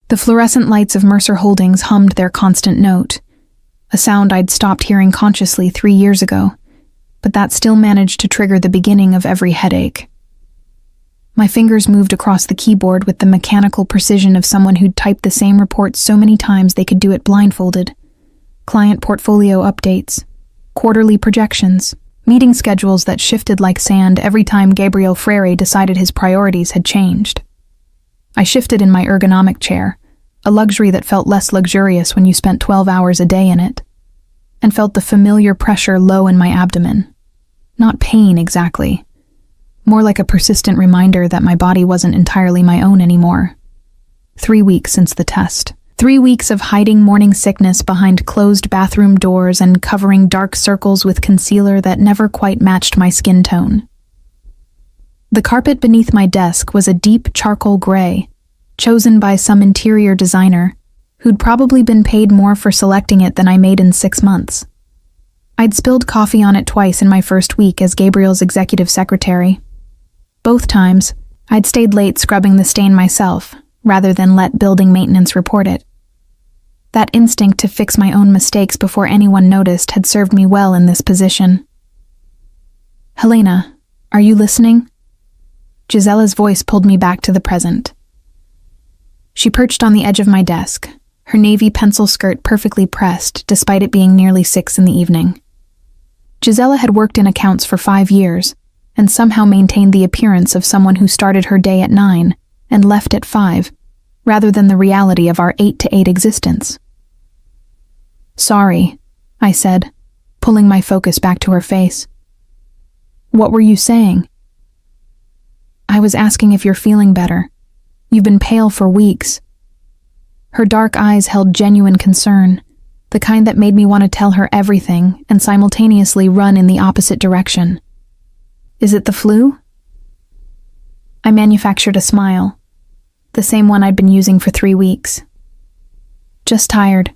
The fluorescent lights of Mercer Holdings hummed their constant note, a sound I'd stopped hearing consciously 3 years ago, but that still managed to trigger the beginning of every headache. My fingers moved across the keyboard with the mechanical precision of someone who'd typed the same report so many times they could do it blindfolded. Client portfolio updates, quarterly projections, meeting schedules that shifted like sand every time Gabriel Freire decided his priorities had changed. I shifted in my ergonomic chair, a luxury that felt less luxurious when you spent 12 hours a day in it, and felt the familiar pressure low in my abdomen. Not pain exactly, more like a persistent reminder that my body wasn't entirely my own anymore. 3 weeks since the test. 3 weeks of hiding morning sickness behind closed bathroom doors and covering dark circles with concealer that never quite matched my skin tone. The carpet beneath my desk was a deep charcoal gray, chosen by some interior designer who'd probably been paid more for selecting it than I made in 6 months. I'd spilled coffee on it twice in my first week as Gabriel's executive secretary. Both times, I'd stayed late scrubbing the stain myself, rather than let building maintenance report it. That instinct to fix my own mistakes before anyone noticed had served me well in this position. "Helena, are you listening?" Gisella's voice pulled me back to the present. She perched on the edge of my desk, her navy pencil skirt perfectly pressed despite it being nearly 6 in the evening. Gisella had worked in accounts for 5 years and somehow maintained the appearance of someone who started her day at 9 and left at 5, rather than the reality of our 8 to 8 existence. "Sorry," I said, pulling my focus back to her face. "What were you saying?" "I was asking if you're feeling better. You've been pale for weeks." Her dark eyes held genuine concern, the kind that made me want to tell her everything and simultaneously run in the opposite direction. "Is it the flu?" I manufactured a smile, the same one I'd been using for 3 weeks. "Just tired.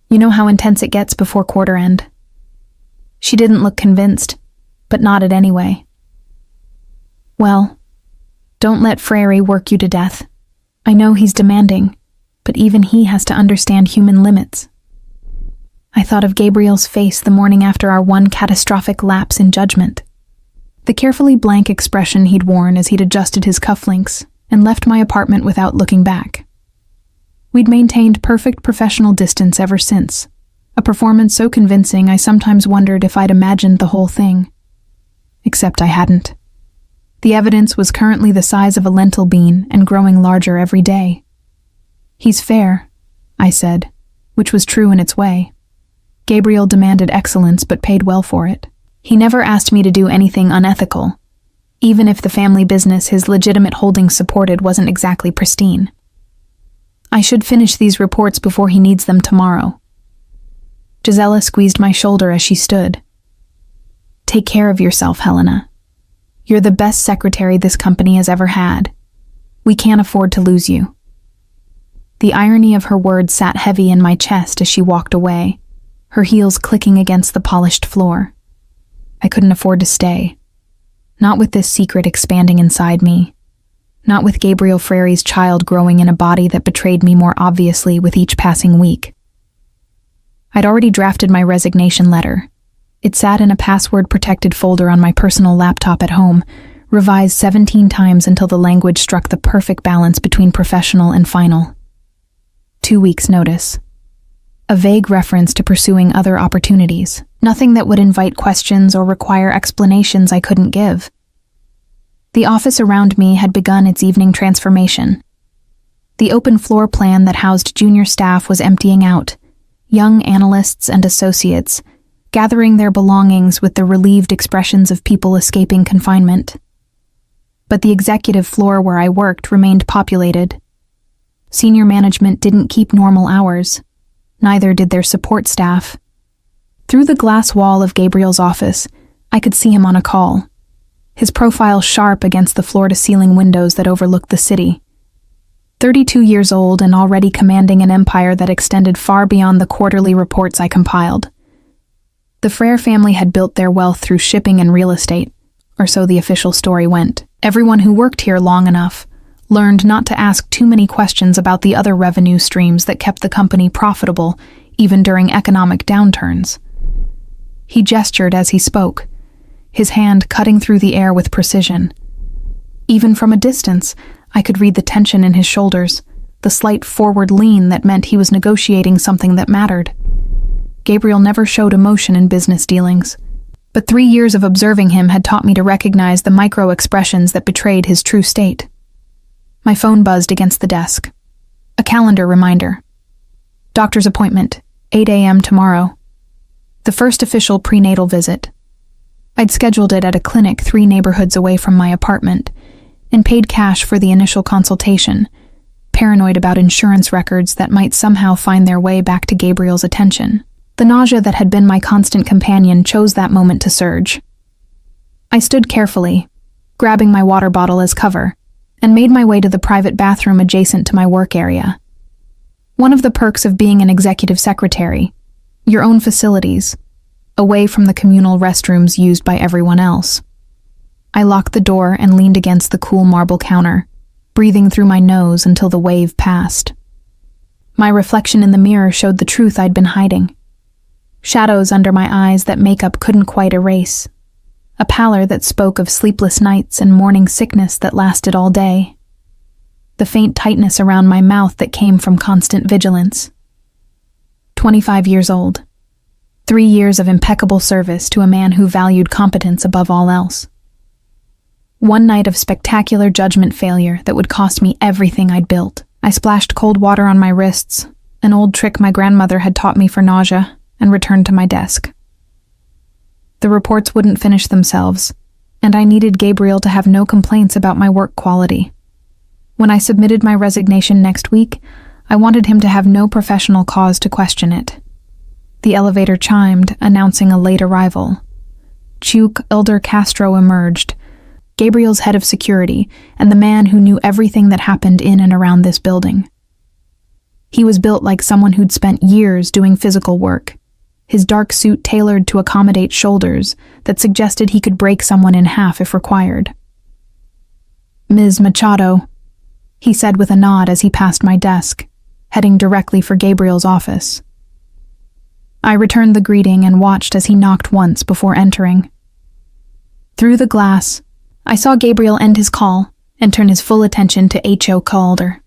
You know how intense it gets before quarter end." She didn't look convinced, but nodded anyway. "Well, don't let Freire work you to death. I know he's demanding, but even he has to understand human limits." I thought of Gabriel's face the morning after our one catastrophic lapse in judgment. The carefully blank expression he'd worn as he'd adjusted his cufflinks and left my apartment without looking back. We'd maintained perfect professional distance ever since, a performance so convincing I sometimes wondered if I'd imagined the whole thing. Except I hadn't. The evidence was currently the size of a lentil bean and growing larger every day. "He's fair," I said, which was true in its way. Gabriel demanded excellence but paid well for it. He never asked me to do anything unethical, even if the family business his legitimate holdings supported wasn't exactly pristine. I should finish these reports before he needs them tomorrow. Gisella squeezed my shoulder as she stood. "Take care of yourself, Helena. You're the best secretary this company has ever had. We can't afford to lose you." The irony of her words sat heavy in my chest as she walked away, her heels clicking against the polished floor. I couldn't afford to stay. Not with this secret expanding inside me. Not with Gabriel Freire's child growing in a body that betrayed me more obviously with each passing week. I'd already drafted my resignation letter. It sat in a password-protected folder on my personal laptop at home, revised 17 times until the language struck the perfect balance between professional and final. 2 weeks' notice. A vague reference to pursuing other opportunities. Nothing that would invite questions or require explanations I couldn't give. The office around me had begun its evening transformation. The open floor plan that housed junior staff was emptying out, young analysts and associates, gathering their belongings with the relieved expressions of people escaping confinement. But the executive floor where I worked remained populated. Senior management didn't keep normal hours. Neither did their support staff. Through the glass wall of Gabriel's office, I could see him on a call, his profile sharp against the floor-to-ceiling windows that overlooked the city. 32 years old and already commanding an empire that extended far beyond the quarterly reports I compiled. The Freire family had built their wealth through shipping and real estate, or so the official story went. Everyone who worked here long enough, learned not to ask too many questions about the other revenue streams that kept the company profitable even during economic downturns. He gestured as he spoke, his hand cutting through the air with precision. Even from a distance, I could read the tension in his shoulders, the slight forward lean that meant he was negotiating something that mattered. Gabriel never showed emotion in business dealings, but 3 years of observing him had taught me to recognize the micro-expressions that betrayed his true state. My phone buzzed against the desk. A calendar reminder. Doctor's appointment, 8 a.m. tomorrow. The first official prenatal visit. I'd scheduled it at a clinic 3 neighborhoods away from my apartment, and paid cash for the initial consultation, paranoid about insurance records that might somehow find their way back to Gabriel's attention. The nausea that had been my constant companion chose that moment to surge. I stood carefully, grabbing my water bottle as cover, and made my way to the private bathroom adjacent to my work area. One of the perks of being an executive secretary, your own facilities, away from the communal restrooms used by everyone else. I locked the door and leaned against the cool marble counter, breathing through my nose until the wave passed. My reflection in the mirror showed the truth I'd been hiding. Shadows under my eyes that makeup couldn't quite erase. A pallor that spoke of sleepless nights and morning sickness that lasted all day. The faint tightness around my mouth that came from constant vigilance. 25 years old. 3 years of impeccable service to a man who valued competence above all else. One night of spectacular judgment failure that would cost me everything I'd built. I splashed cold water on my wrists, an old trick my grandmother had taught me for nausea, and returned to my desk. The reports wouldn't finish themselves, and I needed Gabriel to have no complaints about my work quality. When I submitted my resignation next week, I wanted him to have no professional cause to question it. The elevator chimed, announcing a late arrival. Chuk Elder Castro emerged, Gabriel's head of security, and the man who knew everything that happened in and around this building. He was built like someone who'd spent years doing physical work, his dark suit tailored to accommodate shoulders that suggested he could break someone in half if required. "Ms. Machado," he said with a nod as he passed my desk, heading directly for Gabriel's office. I returned the greeting and watched as he knocked once before entering. Through the glass, I saw Gabriel end his call and turn his full attention to H.O. Calder.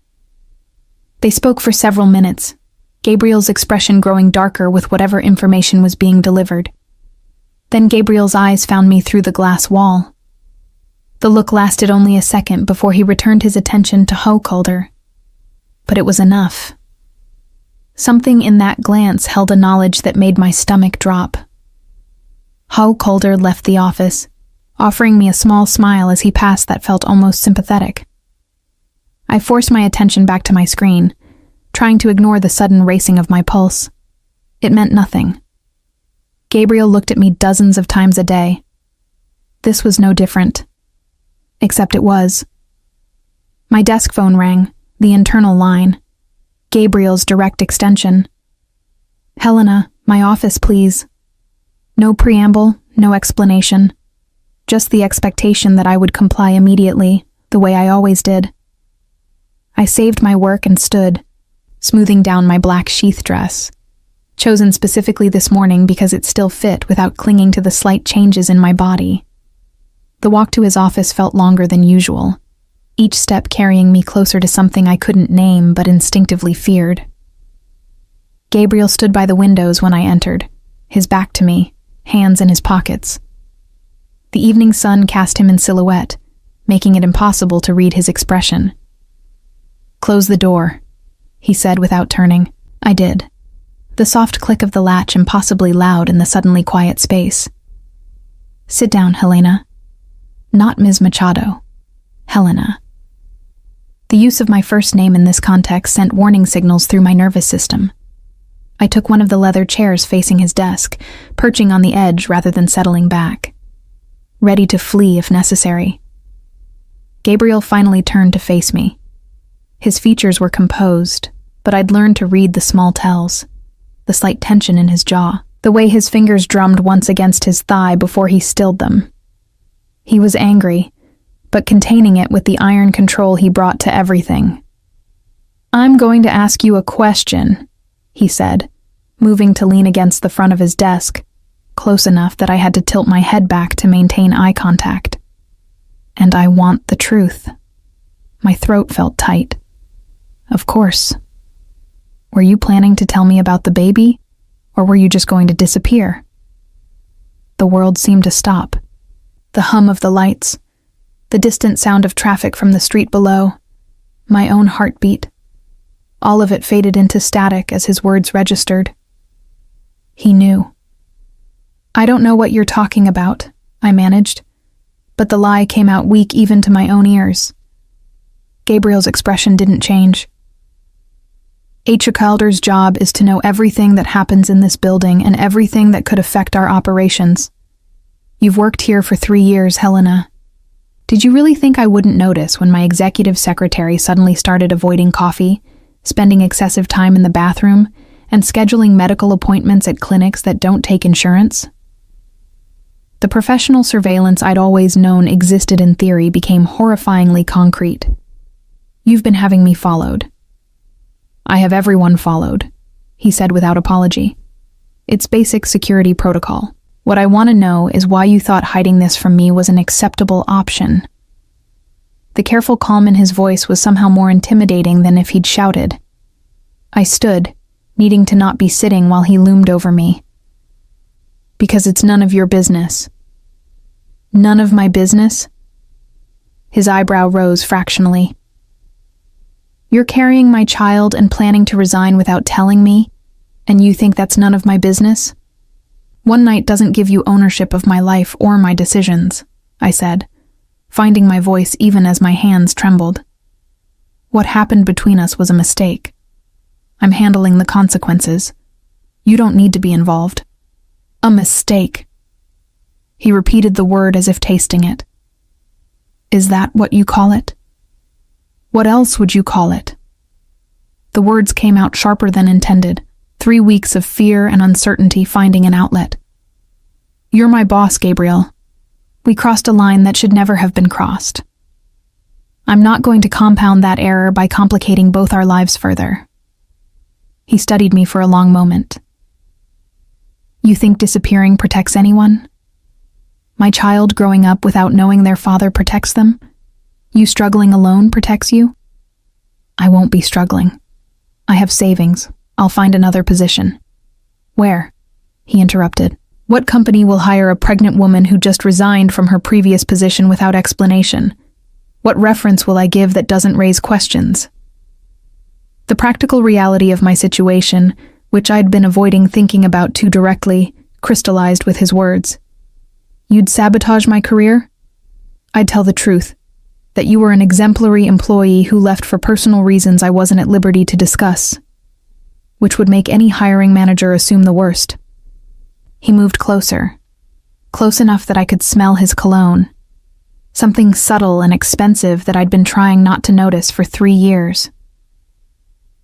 They spoke for several minutes, Gabriel's expression growing darker with whatever information was being delivered. Then Gabriel's eyes found me through the glass wall. The look lasted only a second before he returned his attention to Ho Calder. But it was enough. Something in that glance held a knowledge that made my stomach drop. Ho Calder left the office, offering me a small smile as he passed that felt almost sympathetic. I forced my attention back to my screen, trying to ignore the sudden racing of my pulse. It meant nothing. Gabriel looked at me dozens of times a day. This was no different. Except it was. My desk phone rang, the internal line. Gabriel's direct extension. "Helena, my office, please." No preamble, no explanation. Just the expectation that I would comply immediately, the way I always did. I saved my work and stood, smoothing down my black sheath dress, chosen specifically this morning because it still fit without clinging to the slight changes in my body. The walk to his office felt longer than usual, each step carrying me closer to something I couldn't name but instinctively feared. Gabriel stood by the windows when I entered, his back to me, hands in his pockets. The evening sun cast him in silhouette, making it impossible to read his expression. "Close the door," he said without turning. I did. The soft click of the latch impossibly loud in the suddenly quiet space. "Sit down, Helena." Not Ms. Machado. Helena. The use of my first name in this context sent warning signals through my nervous system. I took one of the leather chairs facing his desk, perching on the edge rather than settling back, ready to flee if necessary. Gabriel finally turned to face me. His features were composed, but I'd learned to read the small tells, the slight tension in his jaw, the way his fingers drummed once against his thigh before he stilled them. He was angry, but containing it with the iron control he brought to everything. "I'm going to ask you a question," he said, moving to lean against the front of his desk, close enough that I had to tilt my head back to maintain eye contact. "And I want the truth." My throat felt tight. "Of course. Were you planning to tell me about the baby, or were you just going to disappear?" The world seemed to stop. The hum of the lights, the distant sound of traffic from the street below, my own heartbeat. All of it faded into static as his words registered. He knew. "I don't know what you're talking about," I managed, but the lie came out weak even to my own ears. Gabriel's expression didn't change. "HR Calder's job is to know everything that happens in this building and everything that could affect our operations. You've worked here for 3 years, Helena. Did you really think I wouldn't notice when my executive secretary suddenly started avoiding coffee, spending excessive time in the bathroom, and scheduling medical appointments at clinics that don't take insurance?" The professional surveillance I'd always known existed in theory became horrifyingly concrete. "You've been having me followed." "I have everyone followed," he said without apology. "It's basic security protocol. What I want to know is why you thought hiding this from me was an acceptable option." The careful calm in his voice was somehow more intimidating than if he'd shouted. I stood, needing to not be sitting while he loomed over me. "Because it's none of your business." "None of my business?" His eyebrow rose fractionally. "You're carrying my child and planning to resign without telling me, and you think that's none of my business? One night doesn't give you ownership of my life or my decisions," I said, finding my voice even as my hands trembled. "What happened between us was a mistake. I'm handling the consequences. You don't need to be involved." "A mistake." He repeated the word as if tasting it. "Is that what you call it? What else would you call it?" The words came out sharper than intended, 3 weeks of fear and uncertainty finding an outlet. "You're my boss, Gabriel. We crossed a line that should never have been crossed. I'm not going to compound that error by complicating both our lives further." He studied me for a long moment. "You think disappearing protects anyone? My child growing up without knowing their father protects them? You struggling alone protects you?" "I won't be struggling. I have savings. I'll find another position." "Where?" he interrupted. "What company will hire a pregnant woman who just resigned from her previous position without explanation? What reference will I give that doesn't raise questions?" The practical reality of my situation, which I'd been avoiding thinking about too directly, crystallized with his words. "You'd sabotage my career?" "I'd tell the truth, that you were an exemplary employee who left for personal reasons I wasn't at liberty to discuss, which would make any hiring manager assume the worst." He moved closer, close enough that I could smell his cologne, something subtle and expensive that I'd been trying not to notice for 3 years.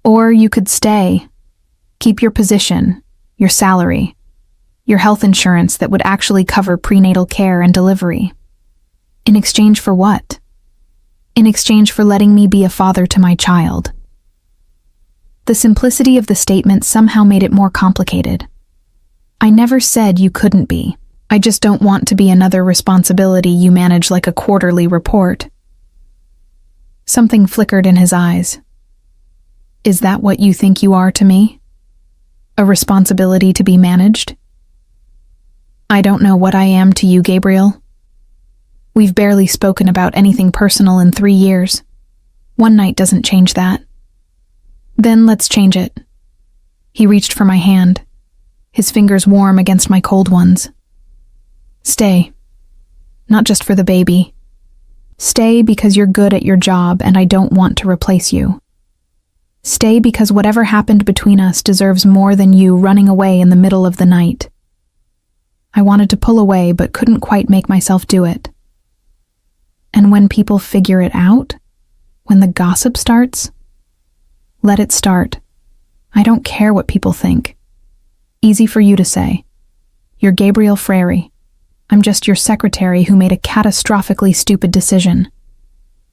"Or you could stay, keep your position, your salary, your health insurance that would actually cover prenatal care and delivery. In exchange for what? In exchange for letting me be a father to my child." The simplicity of the statement somehow made it more complicated. "I never said you couldn't be. I just don't want to be another responsibility you manage like a quarterly report." Something flickered in his eyes. "Is that what you think you are to me? A responsibility to be managed?" "I don't know what I am to you, Gabriel. We've barely spoken about anything personal in 3 years. One night doesn't change that." "Then let's change it." He reached for my hand, his fingers warm against my cold ones. "Stay. Not just for the baby. Stay because you're good at your job and I don't want to replace you. Stay because whatever happened between us deserves more than you running away in the middle of the night." I wanted to pull away but couldn't quite make myself do it. "And when people figure it out? When the gossip starts? Let it start. I don't care what people think. Easy for you to say. You're Gabriel Frary. I'm just your secretary who made a catastrophically stupid decision.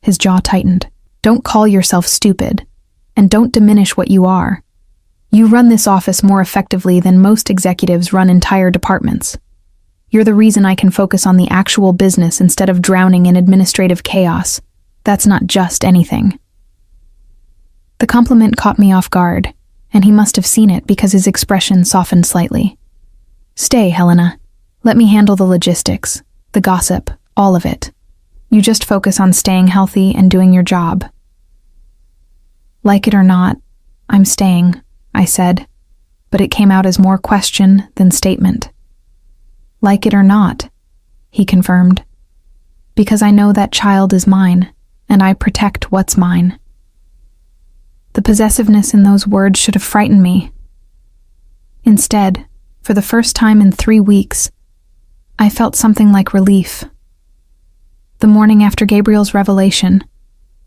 His jaw tightened. Don't call yourself stupid, and don't diminish what you are. You run this office more effectively than most executives run entire departments. You're the reason I can focus on the actual business instead of drowning in administrative chaos. That's not just anything. The compliment caught me off guard, and he must have seen it because his expression softened slightly. Stay, Helena. Let me handle the logistics, the gossip, all of it. You just focus on staying healthy and doing your job. Like it or not, I'm staying, I said, but it came out as more question than statement. Like it or not, he confirmed, because I know that child is mine, and I protect what's mine. The possessiveness in those words should have frightened me. Instead, for the first time in 3 weeks, I felt something like relief. The morning after Gabriel's revelation,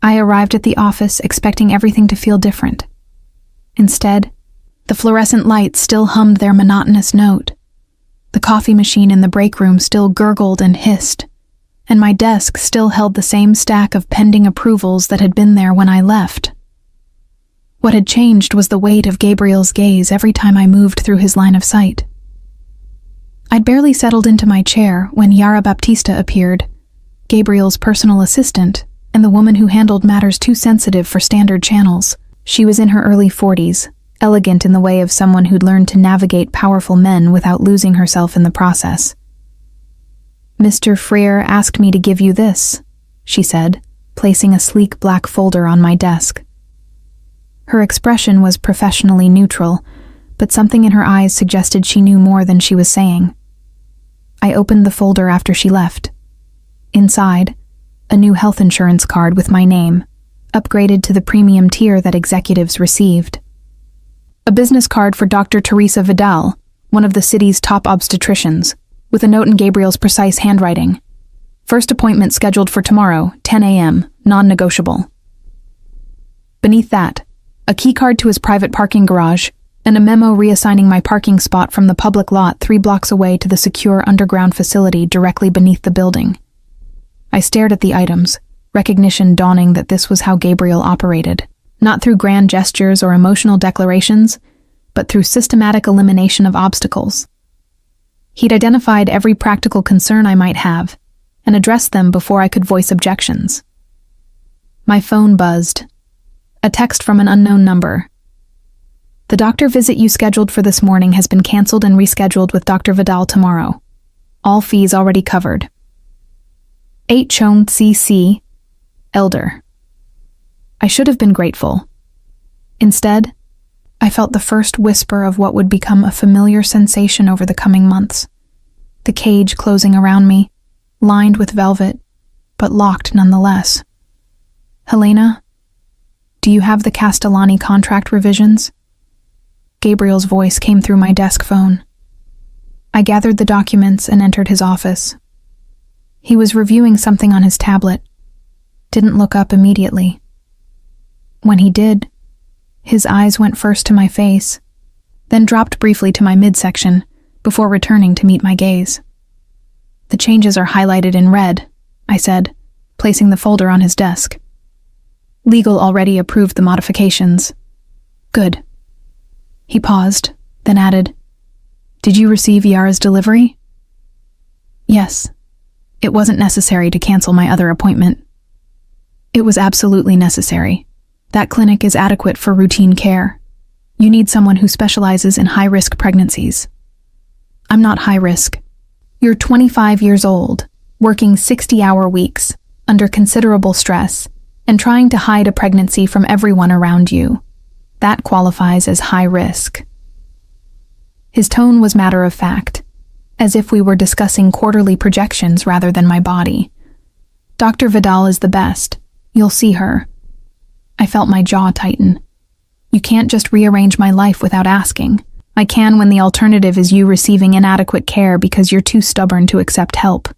I arrived at the office expecting everything to feel different. Instead, the fluorescent lights still hummed their monotonous note. The coffee machine in the break room still gurgled and hissed, and my desk still held the same stack of pending approvals that had been there when I left. What had changed was the weight of Gabriel's gaze every time I moved through his line of sight. I'd barely settled into my chair when Yara Baptista appeared, Gabriel's personal assistant, and the woman who handled matters too sensitive for standard channels. She was in her early 40s, elegant in the way of someone who'd learned to navigate powerful men without losing herself in the process. Mr. Freer asked me to give you this, she said, placing a sleek black folder on my desk. Her expression was professionally neutral, but something in her eyes suggested she knew more than she was saying. I opened the folder after she left. Inside, a new health insurance card with my name, upgraded to the premium tier that executives received. A business card for Dr. Teresa Vidal, one of the city's top obstetricians, with a note in Gabriel's precise handwriting. First appointment scheduled for tomorrow, 10 a.m., non-negotiable. Beneath that, a key card to his private parking garage, and a memo reassigning my parking spot from the public lot 3 blocks away to the secure underground facility directly beneath the building. I stared at the items, recognition dawning that this was how Gabriel operated, not through grand gestures or emotional declarations, but through systematic elimination of obstacles. He'd identified every practical concern I might have, and addressed them before I could voice objections. My phone buzzed. A text from an unknown number. The doctor visit you scheduled for this morning has been canceled and rescheduled with Dr. Vidal tomorrow. All fees already covered. 8 Chong CC, Elder. I should have been grateful. Instead, I felt the first whisper of what would become a familiar sensation over the coming months. The cage closing around me, lined with velvet, but locked nonetheless. Helena, do you have the Castellani contract revisions? Gabriel's voice came through my desk phone. I gathered the documents and entered his office. He was reviewing something on his tablet. Didn't look up immediately. When he did, his eyes went first to my face, then dropped briefly to my midsection, before returning to meet my gaze. The changes are highlighted in red, I said, placing the folder on his desk. Legal already approved the modifications. Good. He paused, then added, Did you receive Yara's delivery? Yes. It wasn't necessary to cancel my other appointment. It was absolutely necessary. That clinic is adequate for routine care. You need someone who specializes in high-risk pregnancies. I'm not high risk. You're 25 years old, working 60-hour weeks, under considerable stress, and trying to hide a pregnancy from everyone around you. That qualifies as high risk. His tone was matter of fact, as if we were discussing quarterly projections rather than my body. Dr. Vidal is the best. You'll see her. I felt my jaw tighten. You can't just rearrange my life without asking. I can when the alternative is you receiving inadequate care because you're too stubborn to accept help.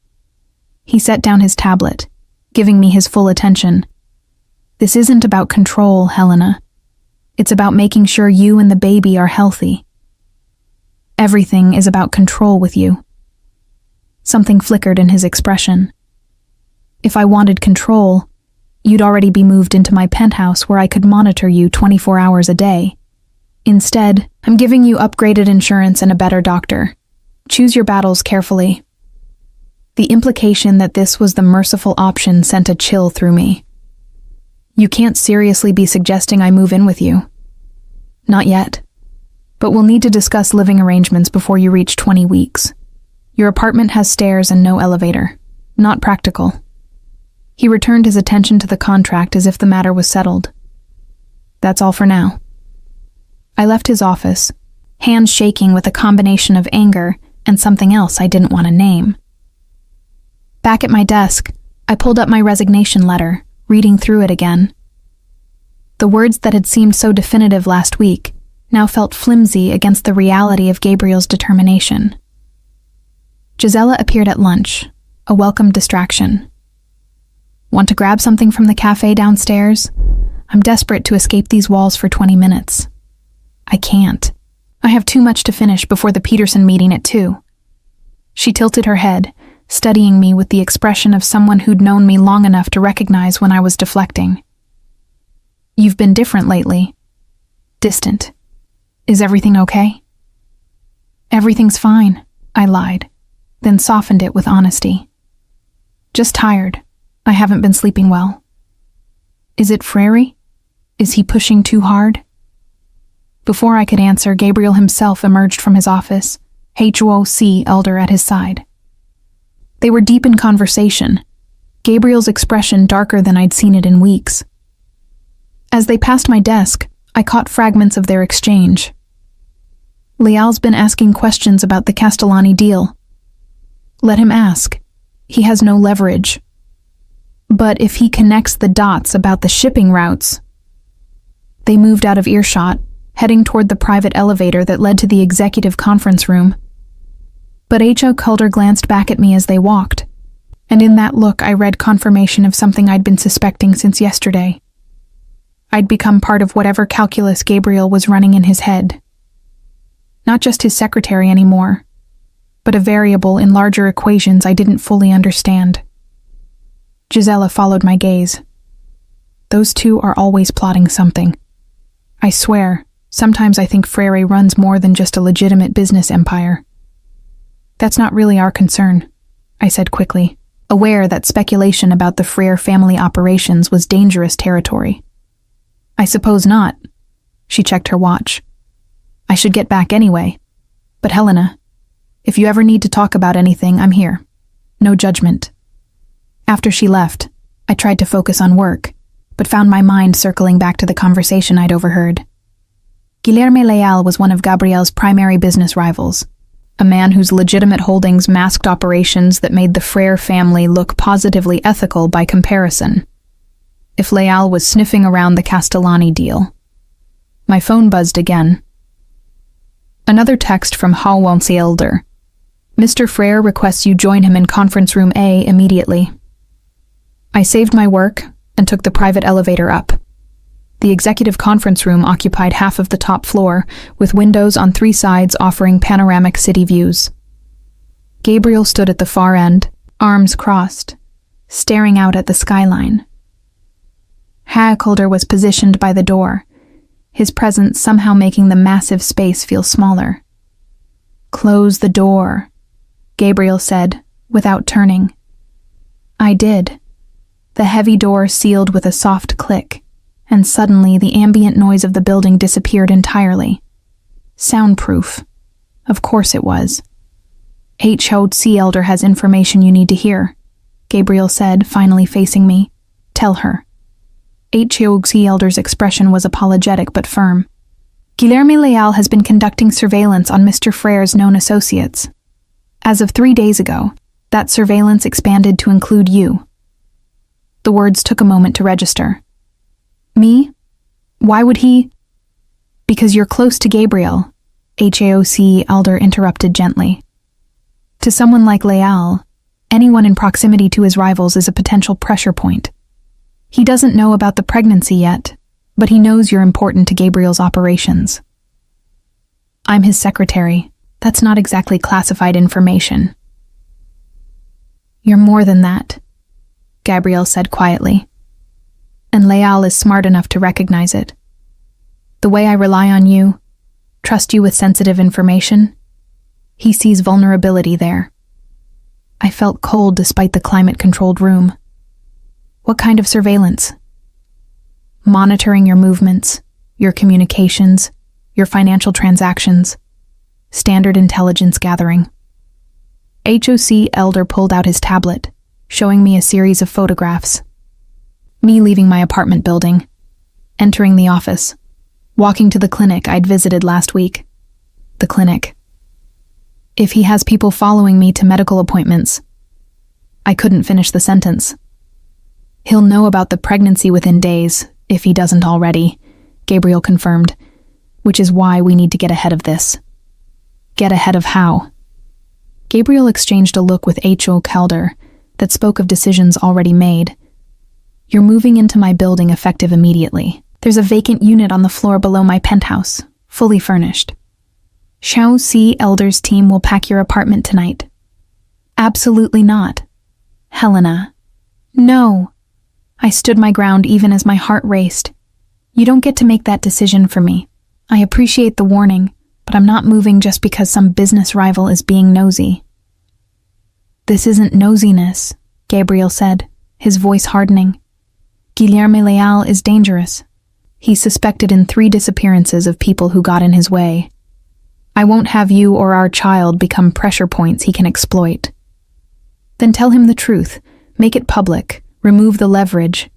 He set down his tablet, giving me his full attention. This isn't about control, Helena. It's about making sure you and the baby are healthy. Everything is about control with you. Something flickered in his expression. If I wanted control, you'd already be moved into my penthouse where I could monitor you 24 hours a day. Instead, I'm giving you upgraded insurance and a better doctor. Choose your battles carefully." The implication that this was the merciful option sent a chill through me. "You can't seriously be suggesting I move in with you." "Not yet. But we'll need to discuss living arrangements before you reach 20 weeks. Your apartment has stairs and no elevator. Not practical." He returned his attention to the contract as if the matter was settled. "That's all for now." I left his office, hands shaking with a combination of anger and something else I didn't want to name. Back at my desk, I pulled up my resignation letter, reading through it again. The words that had seemed so definitive last week now felt flimsy against the reality of Gabriel's determination. Gisela appeared at lunch, a welcome distraction. "Want to grab something from the cafe downstairs? I'm desperate to escape these walls for 20 minutes. "I can't. I have too much to finish before the Peterson meeting at 2. She tilted her head, studying me with the expression of someone who'd known me long enough to recognize when I was deflecting. "You've been different lately. Distant. Is everything okay?" "Everything's fine," I lied, then softened it with honesty. "Just tired. I haven't been sleeping well." "Is it Frary? Is he pushing too hard?" Before I could answer, Gabriel himself emerged from his office, HOC elder at his side. They were deep in conversation, Gabriel's expression darker than I'd seen it in weeks. As they passed my desk, I caught fragments of their exchange. "Leal's been asking questions about the Castellani deal." "Let him ask. He has no leverage. But if he connects the dots about the shipping routes..." They moved out of earshot, heading toward the private elevator that led to the executive conference room. But H.O. Calder glanced back at me as they walked, and in that look I read confirmation of something I'd been suspecting since yesterday. I'd become part of whatever calculus Gabriel was running in his head. Not just his secretary anymore, but a variable in larger equations I didn't fully understand. Gisela followed my gaze. Those two are always plotting something. I swear, sometimes I think Frere runs more than just a legitimate business empire. "That's not really our concern," I said quickly, aware that speculation about the Frere family operations was dangerous territory. "I suppose not." She checked her watch. "I should get back anyway. But Helena, if you ever need to talk about anything, I'm here. No judgment." After she left, I tried to focus on work, but found my mind circling back to the conversation I'd overheard. Guilherme Leal was one of Gabriel's primary business rivals, a man whose legitimate holdings masked operations that made the Frere family look positively ethical by comparison. If Leal was sniffing around the Castellani deal. My phone buzzed again. Another text from Hawonsi Elder. "Mr. Frere requests you join him in conference room A immediately." I saved my work and took the private elevator up. The executive conference room occupied half of the top floor, with windows on 3 sides offering panoramic city views. Gabriel stood at the far end, arms crossed, staring out at the skyline. Haakolder was positioned by the door, his presence somehow making the massive space feel smaller. "Close the door," Gabriel said, without turning. I did. The heavy door sealed with a soft click, and suddenly the ambient noise of the building disappeared entirely. Soundproof. Of course it was. HOC Elder has information you need to hear, Gabriel said, finally facing me. Tell her. HOC Elder's expression was apologetic but firm. Guilherme Leal has been conducting surveillance on Mr. Frere's known associates. As of 3 days ago, that surveillance expanded to include you. The words took a moment to register. Me? Why would he? Because you're close to Gabriel, HAOC Elder interrupted gently. To someone like Leal, anyone in proximity to his rivals is a potential pressure point. He doesn't know about the pregnancy yet, but he knows you're important to Gabriel's operations. I'm his secretary. That's not exactly classified information. You're more than that, Gabriel said quietly. And Leal is smart enough to recognize it. The way I rely on you, trust you with sensitive information, he sees vulnerability there. I felt cold despite the climate-controlled room. What kind of surveillance? Monitoring your movements, your communications, your financial transactions. Standard intelligence gathering. HOC Elder pulled out his tablet, showing me a series of photographs. Me leaving my apartment building, entering the office, walking to the clinic I'd visited last week. The clinic. If he has people following me to medical appointments. I couldn't finish the sentence. He'll know about the pregnancy within days, if he doesn't already, Gabriel confirmed, which is why we need to get ahead of this. Get ahead of how? Gabriel exchanged a look with H.O. Calder that spoke of decisions already made. You're moving into my building effective immediately. There's a vacant unit on the floor below my penthouse, fully furnished. Xiao C. Elder's team will pack your apartment tonight. Absolutely not. Helena. No. I stood my ground even as my heart raced. You don't get to make that decision for me. I appreciate the warning, but I'm not moving just because some business rival is being nosy. This isn't nosiness, Gabriel said, his voice hardening. Guilherme Leal is dangerous. He's suspected in 3 disappearances of people who got in his way. I won't have you or our child become pressure points he can exploit. Then tell him the truth, make it public, remove the leverage.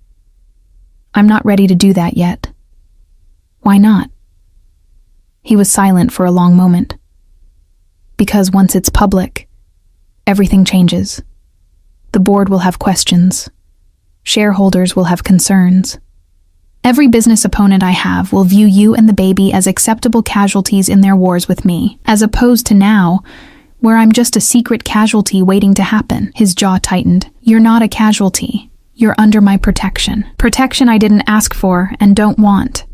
I'm not ready to do that yet. Why not? He was silent for a long moment. Because once it's public, everything changes. The board will have questions. Shareholders will have concerns. Every business opponent I have will view you and the baby as acceptable casualties in their wars with me, as opposed to now, where I'm just a secret casualty waiting to happen. His jaw tightened. You're not a casualty. You're under my protection. Protection I didn't ask for and don't want.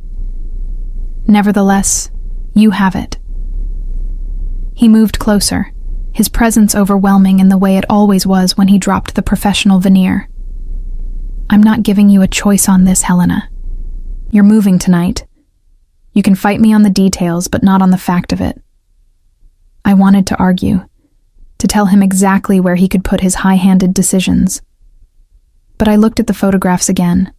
Nevertheless, you have it. He moved closer, his presence overwhelming in the way it always was when he dropped the professional veneer. I'm not giving you a choice on this, Helena. You're moving tonight. You can fight me on the details, but not on the fact of it. I wanted to argue, to tell him exactly where he could put his high-handed decisions. But I looked at the photographs again,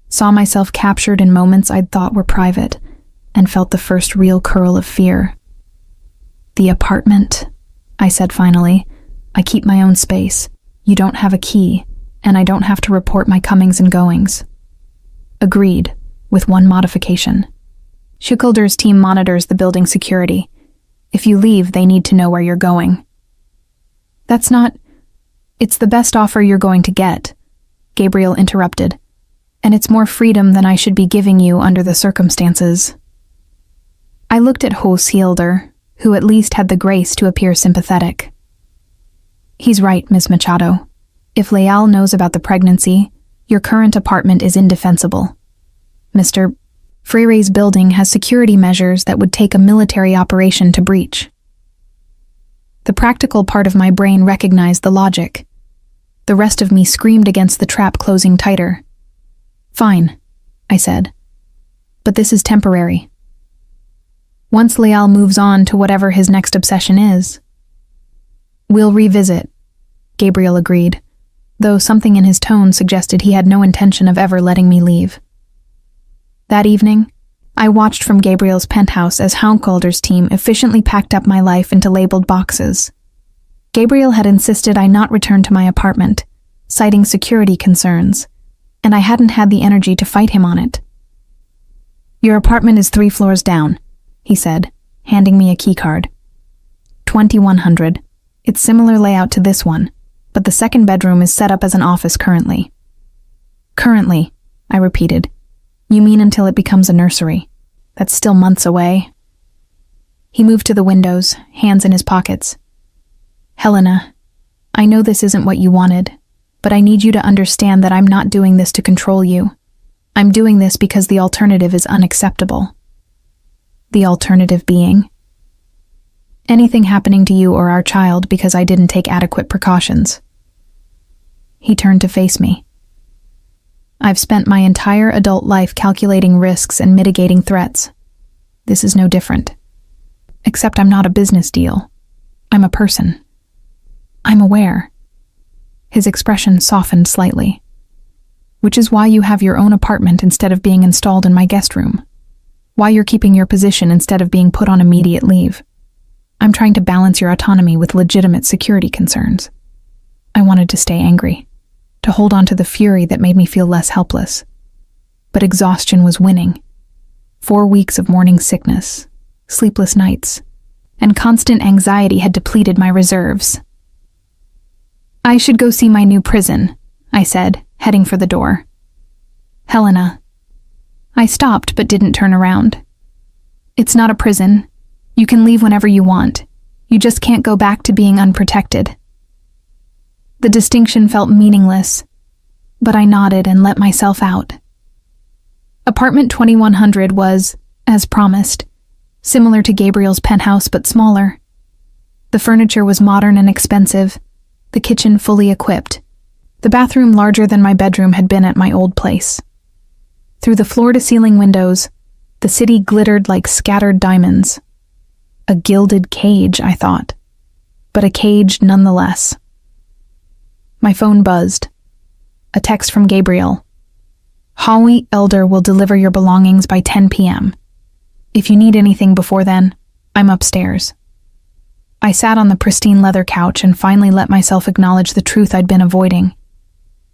saw myself captured in moments I'd thought were private, and felt the first real curl of fear. The apartment, I said finally. I keep my own space. You don't have a key, and I don't have to report my comings and goings. Agreed, with one modification. Schickelder's team monitors the building security. If you leave, they need to know where you're going. That's not... It's the best offer you're going to get, Gabriel interrupted. And it's more freedom than I should be giving you under the circumstances. I looked at Hilder, who at least had the grace to appear sympathetic. He's right, Miss Machado. If Leal knows about the pregnancy, your current apartment is indefensible. Mr. Freire's building has security measures that would take a military operation to breach. The practical part of my brain recognized the logic. The rest of me screamed against the trap closing tighter. Fine, I said. But this is temporary. Once Leal moves on to whatever his next obsession is. We'll revisit, Gabriel agreed, though something in his tone suggested he had no intention of ever letting me leave. That evening, I watched from Gabriel's penthouse as Hounkalder's team efficiently packed up my life into labeled boxes. Gabriel had insisted I not return to my apartment, citing security concerns, and I hadn't had the energy to fight him on it. Your apartment is 3 floors down, he said, handing me a keycard. 2100. It's similar layout to this one, but the second bedroom is set up as an office currently. Currently, I repeated. You mean until it becomes a nursery? That's still months away. He moved to the windows, hands in his pockets. Helena, I know this isn't what you wanted, but I need you to understand that I'm not doing this to control you. I'm doing this because the alternative is unacceptable. The alternative being? Anything happening to you or our child because I didn't take adequate precautions. He turned to face me. I've spent my entire adult life calculating risks and mitigating threats. This is no different. Except I'm not a business deal. I'm a person. I'm aware. His expression softened slightly. Which is why you have your own apartment instead of being installed in my guest room. Why you're keeping your position instead of being put on immediate leave. I'm trying to balance your autonomy with legitimate security concerns. I wanted to stay angry, to hold on to the fury that made me feel less helpless. But exhaustion was winning. 4 weeks of morning sickness, sleepless nights, and constant anxiety had depleted my reserves. I should go see my new prison, I said, heading for the door. Helena. I stopped but didn't turn around. It's not a prison. You can leave whenever you want. You just can't go back to being unprotected. The distinction felt meaningless, but I nodded and let myself out. Apartment 2100 was, as promised, similar to Gabriel's penthouse but smaller. The furniture was modern and expensive, the kitchen fully equipped, the bathroom larger than my bedroom had been at my old place. Through the floor-to-ceiling windows, the city glittered like scattered diamonds. A gilded cage, I thought, but a cage nonetheless. My phone buzzed. A text from Gabriel. Holly Elder will deliver your belongings by 10 p.m. If you need anything before then, I'm upstairs. I sat on the pristine leather couch and finally let myself acknowledge the truth I'd been avoiding.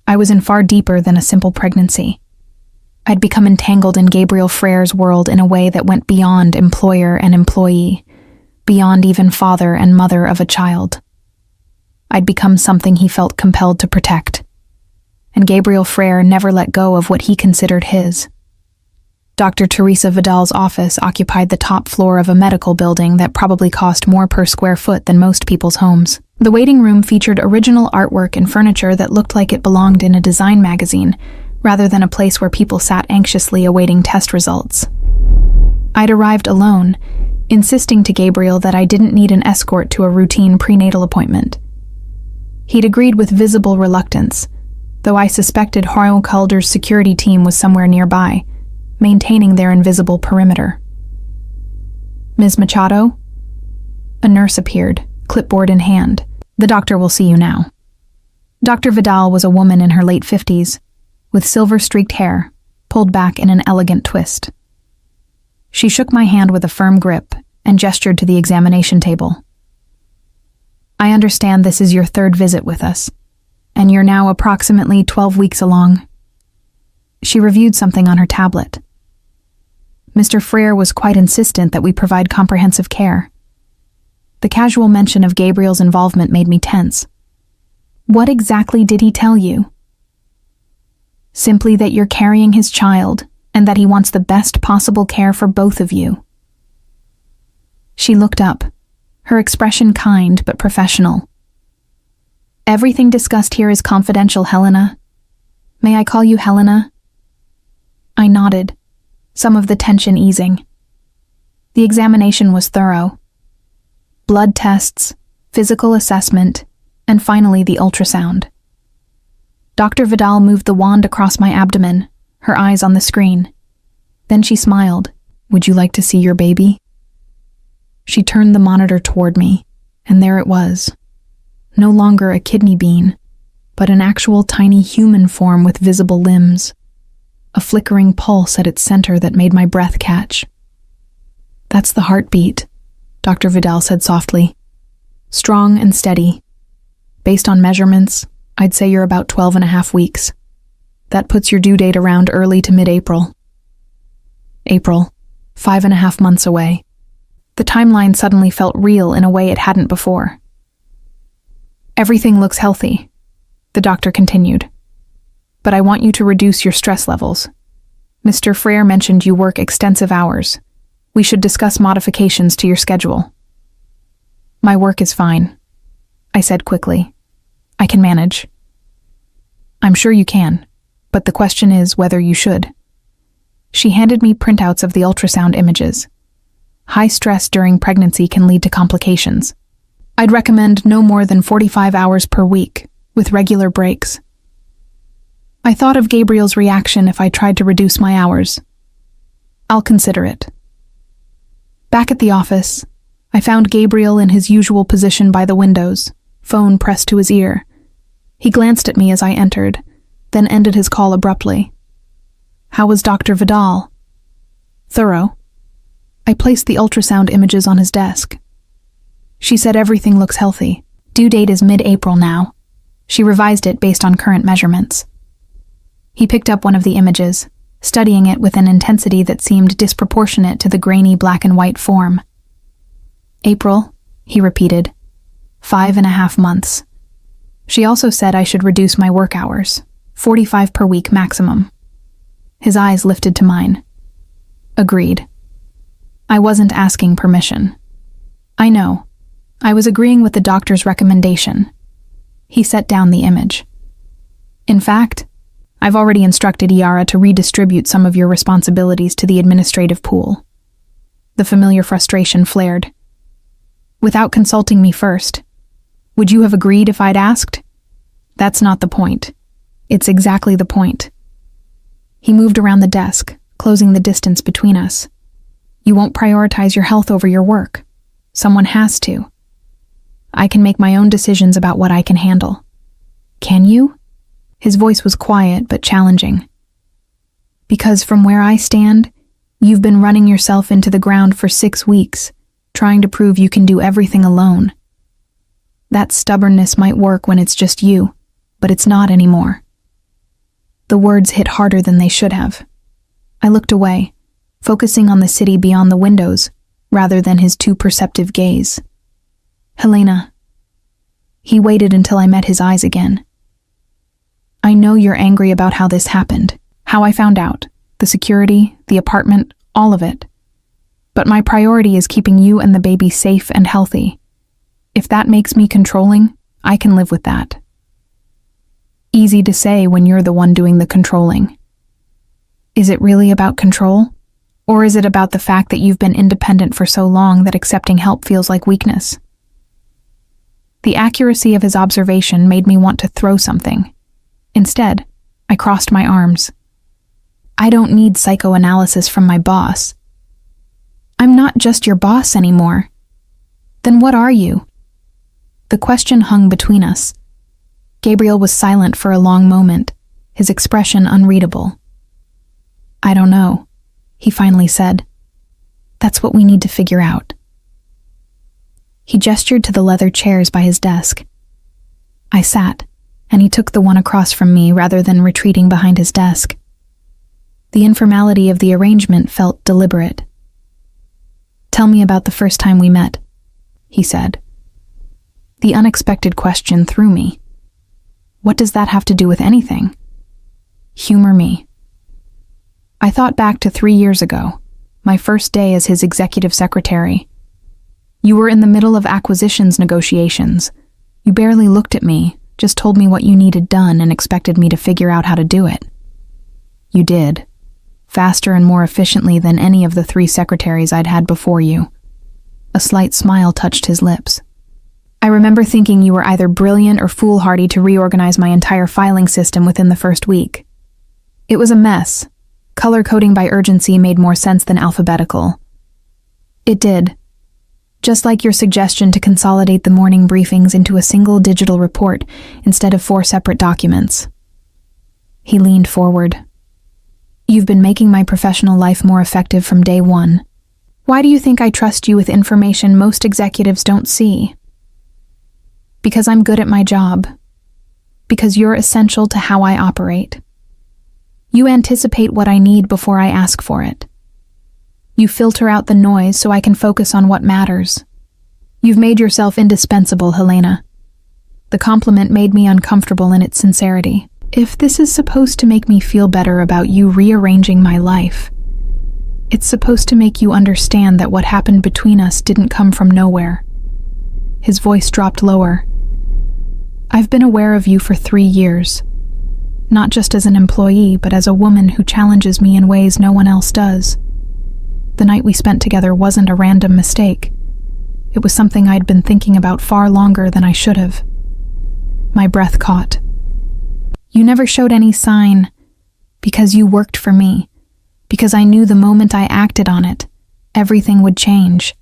I was in far deeper than a simple pregnancy. I'd become entangled in Gabriel Frere's world in a way that went beyond employer and employee, beyond even father and mother of a child. I'd become something he felt compelled to protect, and Gabriel Frere never let go of what he considered his. Dr. Teresa Vidal's office occupied the top floor of a medical building that probably cost more per square foot than most people's homes. The waiting room featured original artwork and furniture that looked like it belonged in a design magazine, rather than a place where people sat anxiously awaiting test results. I'd arrived alone, insisting to Gabriel that I didn't need an escort to a routine prenatal appointment. He'd agreed with visible reluctance, though I suspected Harl Calder's security team was somewhere nearby, maintaining their invisible perimeter. Ms. Machado? A nurse appeared, clipboard in hand. The doctor will see you now. Dr. Vidal was a woman in her late 50s, with silver-streaked hair, pulled back in an elegant twist. She shook my hand with a firm grip and gestured to the examination table. I understand this is your third visit with us, and you're now approximately 12 weeks along. She reviewed something on her tablet. Mr. Frere was quite insistent that we provide comprehensive care. The casual mention of Gabriel's involvement made me tense. What exactly did he tell you? Simply that you're carrying his child and that he wants the best possible care for both of you. She looked up, her expression kind but professional. Everything discussed here is confidential, Helena. May I call you Helena? I nodded, some of the tension easing. The examination was thorough. Blood tests, physical assessment, and finally the ultrasound. Dr. Vidal moved the wand across my abdomen, her eyes on the screen. Then she smiled. Would you like to see your baby? She turned the monitor toward me, and there it was. No longer a kidney bean, but an actual tiny human form with visible limbs. A flickering pulse at its center that made my breath catch. That's the heartbeat, Dr. Vidal said softly. Strong and steady. Based on measurements, I'd say you're about 12.5 weeks. That puts your due date around early to mid-April. April, 5.5 months away. The timeline suddenly felt real in a way it hadn't before. Everything looks healthy, the doctor continued. But I want you to reduce your stress levels. Mr. Frere mentioned you work extensive hours. We should discuss modifications to your schedule. My work is fine, I said quickly. I can manage. I'm sure you can, but the question is whether you should. She handed me printouts of the ultrasound images. High stress during pregnancy can lead to complications. I'd recommend no more than 45 hours per week, with regular breaks. I thought of Gabriel's reaction if I tried to reduce my hours. I'll consider it. Back at the office, I found Gabriel in his usual position by the windows, phone pressed to his ear. He glanced at me as I entered, then ended his call abruptly. How was Dr. Vidal? Thorough. I placed the ultrasound images on his desk. She said everything looks healthy. Due date is mid-April now. She revised it based on current measurements. He picked up one of the images, studying it with an intensity that seemed disproportionate to the grainy black and white form. April, he repeated. 5.5 months. She also said I should reduce my work hours, 45 per week maximum. His eyes lifted to mine. Agreed. I wasn't asking permission. I know. I was agreeing with the doctor's recommendation. He set down the image. In fact, I've already instructed Yara to redistribute some of your responsibilities to the administrative pool. The familiar frustration flared. Without consulting me first, would you have agreed if I'd asked? That's not the point. It's exactly the point. He moved around the desk, closing the distance between us. You won't prioritize your health over your work. Someone has to. I can make my own decisions about what I can handle. Can you? His voice was quiet but challenging. Because from where I stand, you've been running yourself into the ground for 6 weeks, trying to prove you can do everything alone. That stubbornness might work when it's just you, but it's not anymore. The words hit harder than they should have. I looked away, focusing on the city beyond the windows, rather than his too perceptive gaze. Helena. He waited until I met his eyes again. I know you're angry about how this happened, how I found out, the security, the apartment, all of it. But my priority is keeping you and the baby safe and healthy. If that makes me controlling, I can live with that. Easy to say when you're the one doing the controlling. Is it really about control? Or is it about the fact that you've been independent for so long that accepting help feels like weakness? The accuracy of his observation made me want to throw something. Instead, I crossed my arms. I don't need psychoanalysis from my boss. I'm not just your boss anymore. Then what are you? The question hung between us. Gabriel was silent for a long moment, his expression unreadable. I don't know, he finally said. That's what we need to figure out. He gestured to the leather chairs by his desk. I sat, and he took the one across from me rather than retreating behind his desk. The informality of the arrangement felt deliberate. Tell me about the first time we met, he said. The unexpected question threw me. What does that have to do with anything? Humor me. I thought back to 3 years ago, my first day as his executive secretary. You were in the middle of acquisitions negotiations. You barely looked at me, just told me what you needed done and expected me to figure out how to do it. You did. Faster and more efficiently than any of the 3 secretaries I'd had before you. A slight smile touched his lips. I remember thinking you were either brilliant or foolhardy to reorganize my entire filing system within the first week. It was a mess. Color coding by urgency made more sense than alphabetical. It did. Just like your suggestion to consolidate the morning briefings into a single digital report instead of 4 separate documents. He leaned forward. You've been making my professional life more effective from day one. Why do you think I trust you with information most executives don't see? Because I'm good at my job. Because you're essential to how I operate. You anticipate what I need before I ask for it. You filter out the noise so I can focus on what matters. You've made yourself indispensable, Helena. The compliment made me uncomfortable in its sincerity. If this is supposed to make me feel better about you rearranging my life, it's supposed to make you understand that what happened between us didn't come from nowhere. His voice dropped lower. I've been aware of you for 3 years. Not just as an employee, but as a woman who challenges me in ways no one else does. The night we spent together wasn't a random mistake. It was something I'd been thinking about far longer than I should have. My breath caught. You never showed any sign because you worked for me, because I knew the moment I acted on it, everything would change.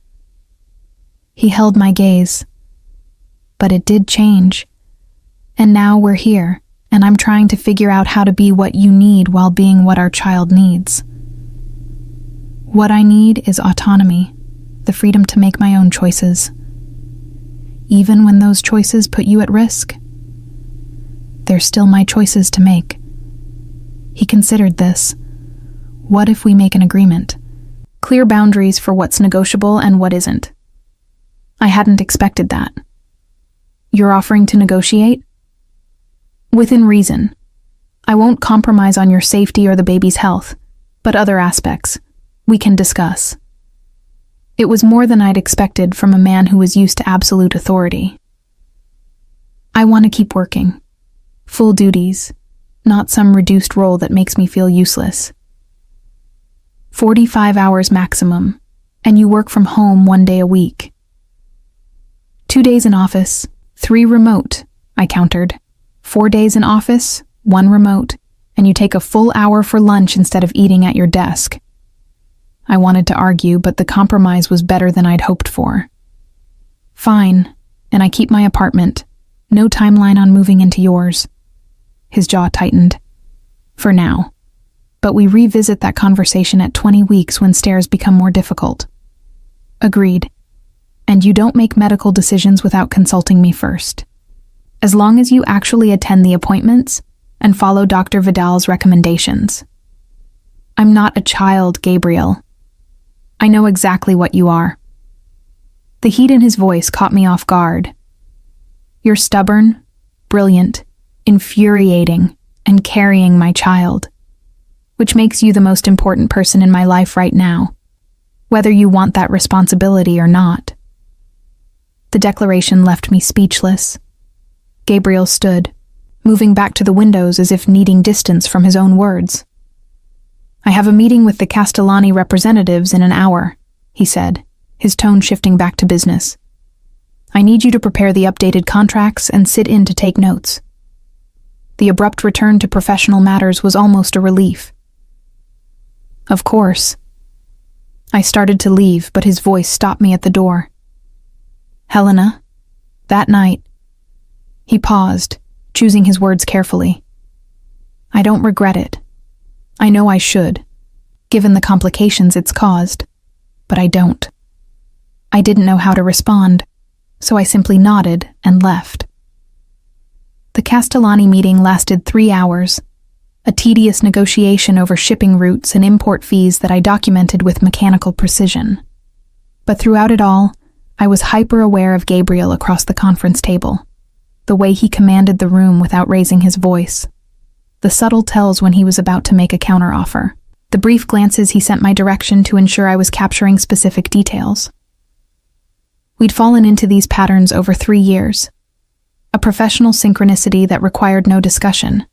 He held my gaze. But it did change. And now we're here, and I'm trying to figure out how to be what you need while being what our child needs. What I need is autonomy, the freedom to make my own choices. Even when those choices put you at risk, they're still my choices to make. He considered this. What if we make an agreement? Clear boundaries for what's negotiable and what isn't. I hadn't expected that. You're offering to negotiate? Within reason. I won't compromise on your safety or the baby's health, but other aspects we can discuss. It was more than I'd expected from a man who was used to absolute authority. I want to keep working. Full duties, not some reduced role that makes me feel useless. 45 hours maximum, and you work from home 1 day a week. 2 days in office, 3 remote, I countered. 4 days in office, 1 remote, and you take a full hour for lunch instead of eating at your desk. I wanted to argue, but the compromise was better than I'd hoped for. Fine, and I keep my apartment. No timeline on moving into yours. His jaw tightened. For now. But we revisit that conversation at 20 weeks when stairs become more difficult. Agreed. And you don't make medical decisions without consulting me first. As long as you actually attend the appointments and follow Dr. Vidal's recommendations. I'm not a child, Gabriel. I know exactly what you are. The heat in his voice caught me off guard. You're stubborn, brilliant, infuriating, and carrying my child, which makes you the most important person in my life right now, whether you want that responsibility or not. The declaration left me speechless. Gabriel stood, moving back to the windows as if needing distance from his own words. I have a meeting with the Castellani representatives in an hour, he said, his tone shifting back to business. I need you to prepare the updated contracts and sit in to take notes. The abrupt return to professional matters was almost a relief. Of course. I started to leave, but his voice stopped me at the door. Helena, that night. He paused, choosing his words carefully. I don't regret it. I know I should, given the complications it's caused, but I don't. I didn't know how to respond, so I simply nodded and left. The Castellani meeting lasted 3 hours, a tedious negotiation over shipping routes and import fees that I documented with mechanical precision. But throughout it all, I was hyper-aware of Gabriel across the conference table, the way he commanded the room without raising his voice, the subtle tells when he was about to make a counteroffer, the brief glances he sent my direction to ensure I was capturing specific details. We'd fallen into these patterns over 3 years, a professional synchronicity that required no discussion.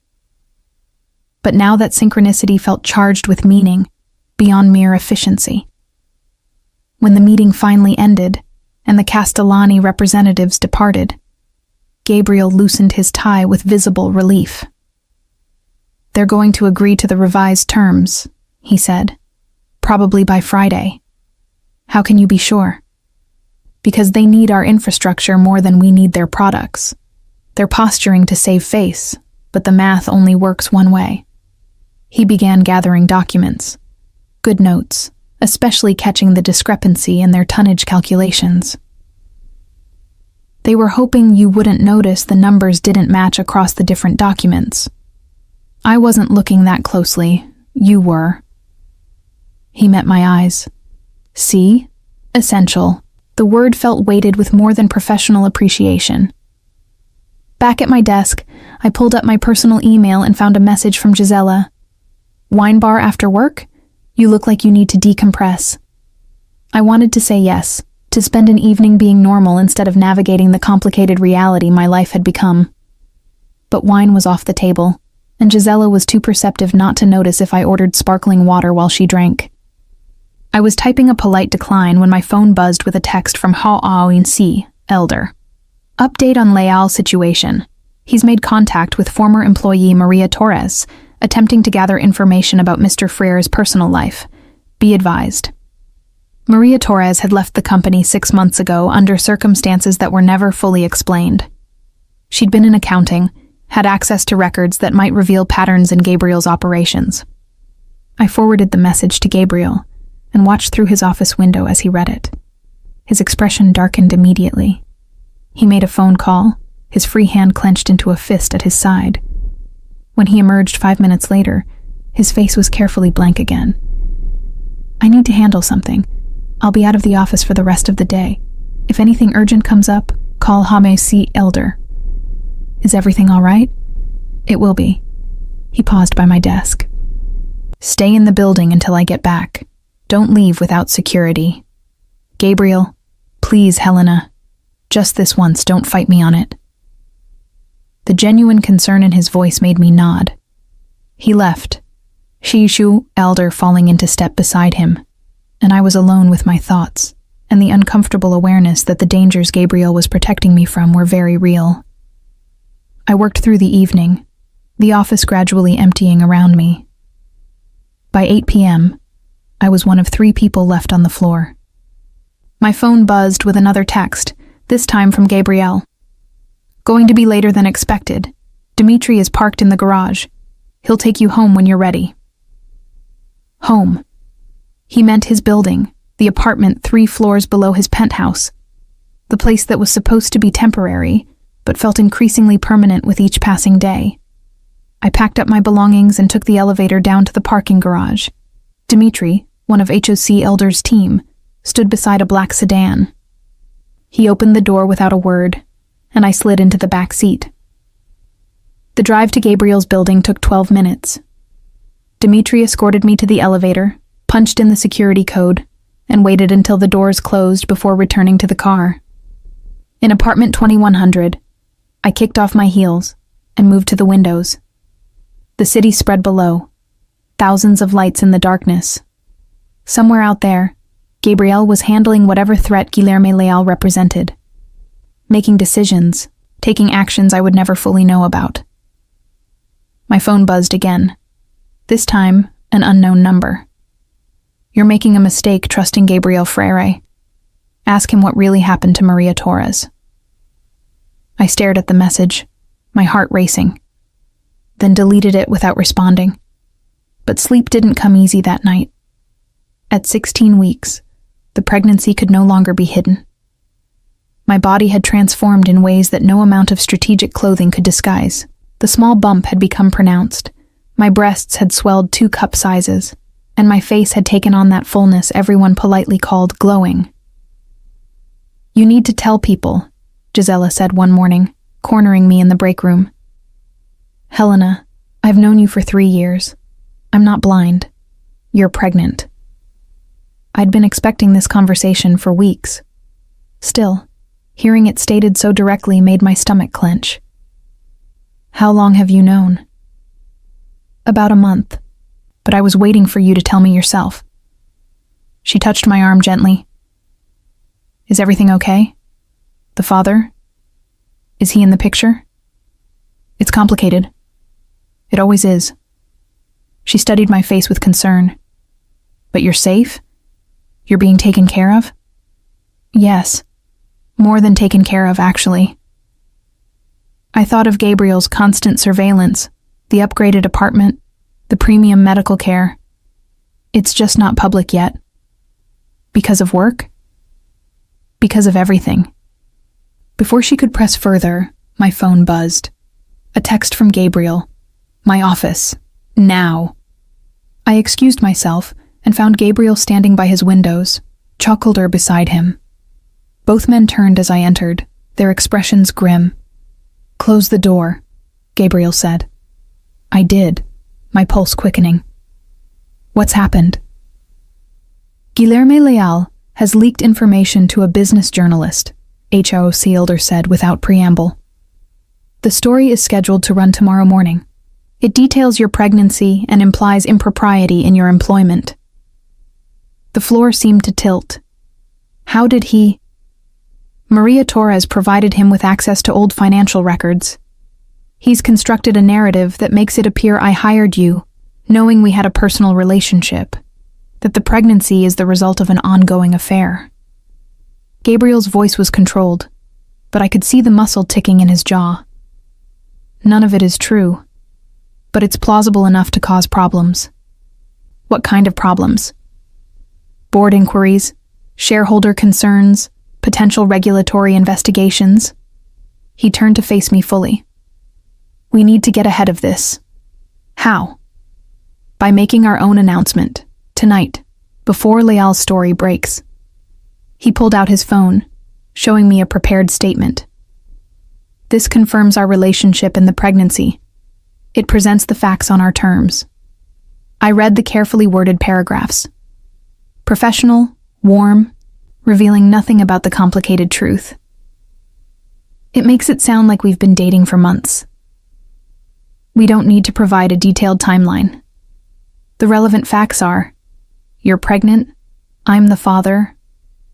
But now that synchronicity felt charged with meaning, beyond mere efficiency. When the meeting finally ended, and the Castellani representatives departed, Gabriel loosened his tie with visible relief. They're going to agree to the revised terms, he said, probably by Friday. How can you be sure? Because they need our infrastructure more than we need their products. They're posturing to save face, but the math only works one way. He began gathering documents, good notes, especially catching the discrepancy in their tonnage calculations. They were hoping you wouldn't notice the numbers didn't match across the different documents. I wasn't looking that closely. You were. He met my eyes. See? Essential. The word felt weighted with more than professional appreciation. Back at my desk, I pulled up my personal email and found a message from Gisela. Wine bar after work? You look like you need to decompress. I wanted to say yes, to spend an evening being normal instead of navigating the complicated reality my life had become. But wine was off the table, and Gisela was too perceptive not to notice if I ordered sparkling water while she drank. I was typing a polite decline when my phone buzzed with a text from Ha Aoin Si, elder. Update on Leal's situation. He's made contact with former employee Maria Torres, attempting to gather information about Mr. Frere's personal life. Be advised. Maria Torres had left the company 6 months ago under circumstances that were never fully explained. She'd been in accounting, had access to records that might reveal patterns in Gabriel's operations. I forwarded the message to Gabriel and watched through his office window as he read it. His expression darkened immediately. He made a phone call, his free hand clenched into a fist at his side. When he emerged 5 minutes later, his face was carefully blank again. I need to handle something. I'll be out of the office for the rest of the day. If anything urgent comes up, call Jaime C. Elder. Is everything all right? It will be. He paused by my desk. Stay in the building until I get back. Don't leave without security. Gabriel, please, Helena. Just this once, don't fight me on it. The genuine concern in his voice made me nod. He left, Shishu Elder falling into step beside him, and I was alone with my thoughts, and the uncomfortable awareness that the dangers Gabriel was protecting me from were very real. I worked through the evening, the office gradually emptying around me. By 8 p.m., I was one of 3 people left on the floor. My phone buzzed with another text, this time from Gabriel. Going to be later than expected. Dimitri is parked in the garage. He'll take you home when you're ready. Home. He meant his building, the apartment 3 floors below his penthouse. The place that was supposed to be temporary, but felt increasingly permanent with each passing day. I packed up my belongings and took the elevator down to the parking garage. Dimitri, one of HOC Elder's team, stood beside a black sedan. He opened the door without a word, and I slid into the back seat. The drive to Gabriel's building took 12 minutes. Dimitri escorted me to the elevator, punched in the security code, and waited until the doors closed before returning to the car. In apartment 2100, I kicked off my heels and moved to the windows. The city spread below, thousands of lights in the darkness. Somewhere out there, Gabriel was handling whatever threat Guilherme Leal represented, making decisions, taking actions I would never fully know about. My phone buzzed again, this time an unknown number. You're making a mistake trusting Gabriel Freire. Ask him what really happened to Maria Torres. I stared at the message, my heart racing, then deleted it without responding. But sleep didn't come easy that night. At 16 weeks, the pregnancy could no longer be hidden. My body had transformed in ways that no amount of strategic clothing could disguise. The small bump had become pronounced, my breasts had swelled 2 cup sizes, and my face had taken on that fullness everyone politely called glowing. You need to tell people, Gisela said one morning, cornering me in the break room. Helena, I've known you for 3 years. I'm not blind. You're pregnant. I'd been expecting this conversation for weeks. Still, hearing it stated so directly made my stomach clench. How long have you known? About a month, but I was waiting for you to tell me yourself. She touched my arm gently. Is everything okay? The father? Is he in the picture? It's complicated. It always is. She studied my face with concern. But you're safe? You're being taken care of? Yes. More than taken care of, actually. I thought of Gabriel's constant surveillance, the upgraded apartment, the premium medical care. It's just not public yet. Because of work? Because of everything. Before she could press further, my phone buzzed. A text from Gabriel. My office. Now. I excused myself and found Gabriel standing by his windows, Chalkolder beside him. Both men turned as I entered, their expressions grim. Close the door, Gabriel said. I did, my pulse quickening. What's happened? Guilherme Leal has leaked information to a business journalist, HOC Elder said without preamble. The story is scheduled to run tomorrow morning. It details your pregnancy and implies impropriety in your employment. The floor seemed to tilt. How did he? Maria Torres provided him with access to old financial records. He's constructed a narrative that makes it appear I hired you, knowing we had a personal relationship, that the pregnancy is the result of an ongoing affair. Gabriel's voice was controlled, but I could see the muscle ticking in his jaw. None of it is true, but it's plausible enough to cause problems. What kind of problems? Board inquiries, shareholder concerns, potential regulatory investigations. He turned to face me fully. We need to get ahead of this. How? By making our own announcement, tonight, before Leal's story breaks. He pulled out his phone, showing me a prepared statement. This confirms our relationship in the pregnancy. It presents the facts on our terms. I read the carefully worded paragraphs. Professional, warm, revealing nothing about the complicated truth. It makes it sound like we've been dating for months. We don't need to provide a detailed timeline. The relevant facts are, you're pregnant, I'm the father,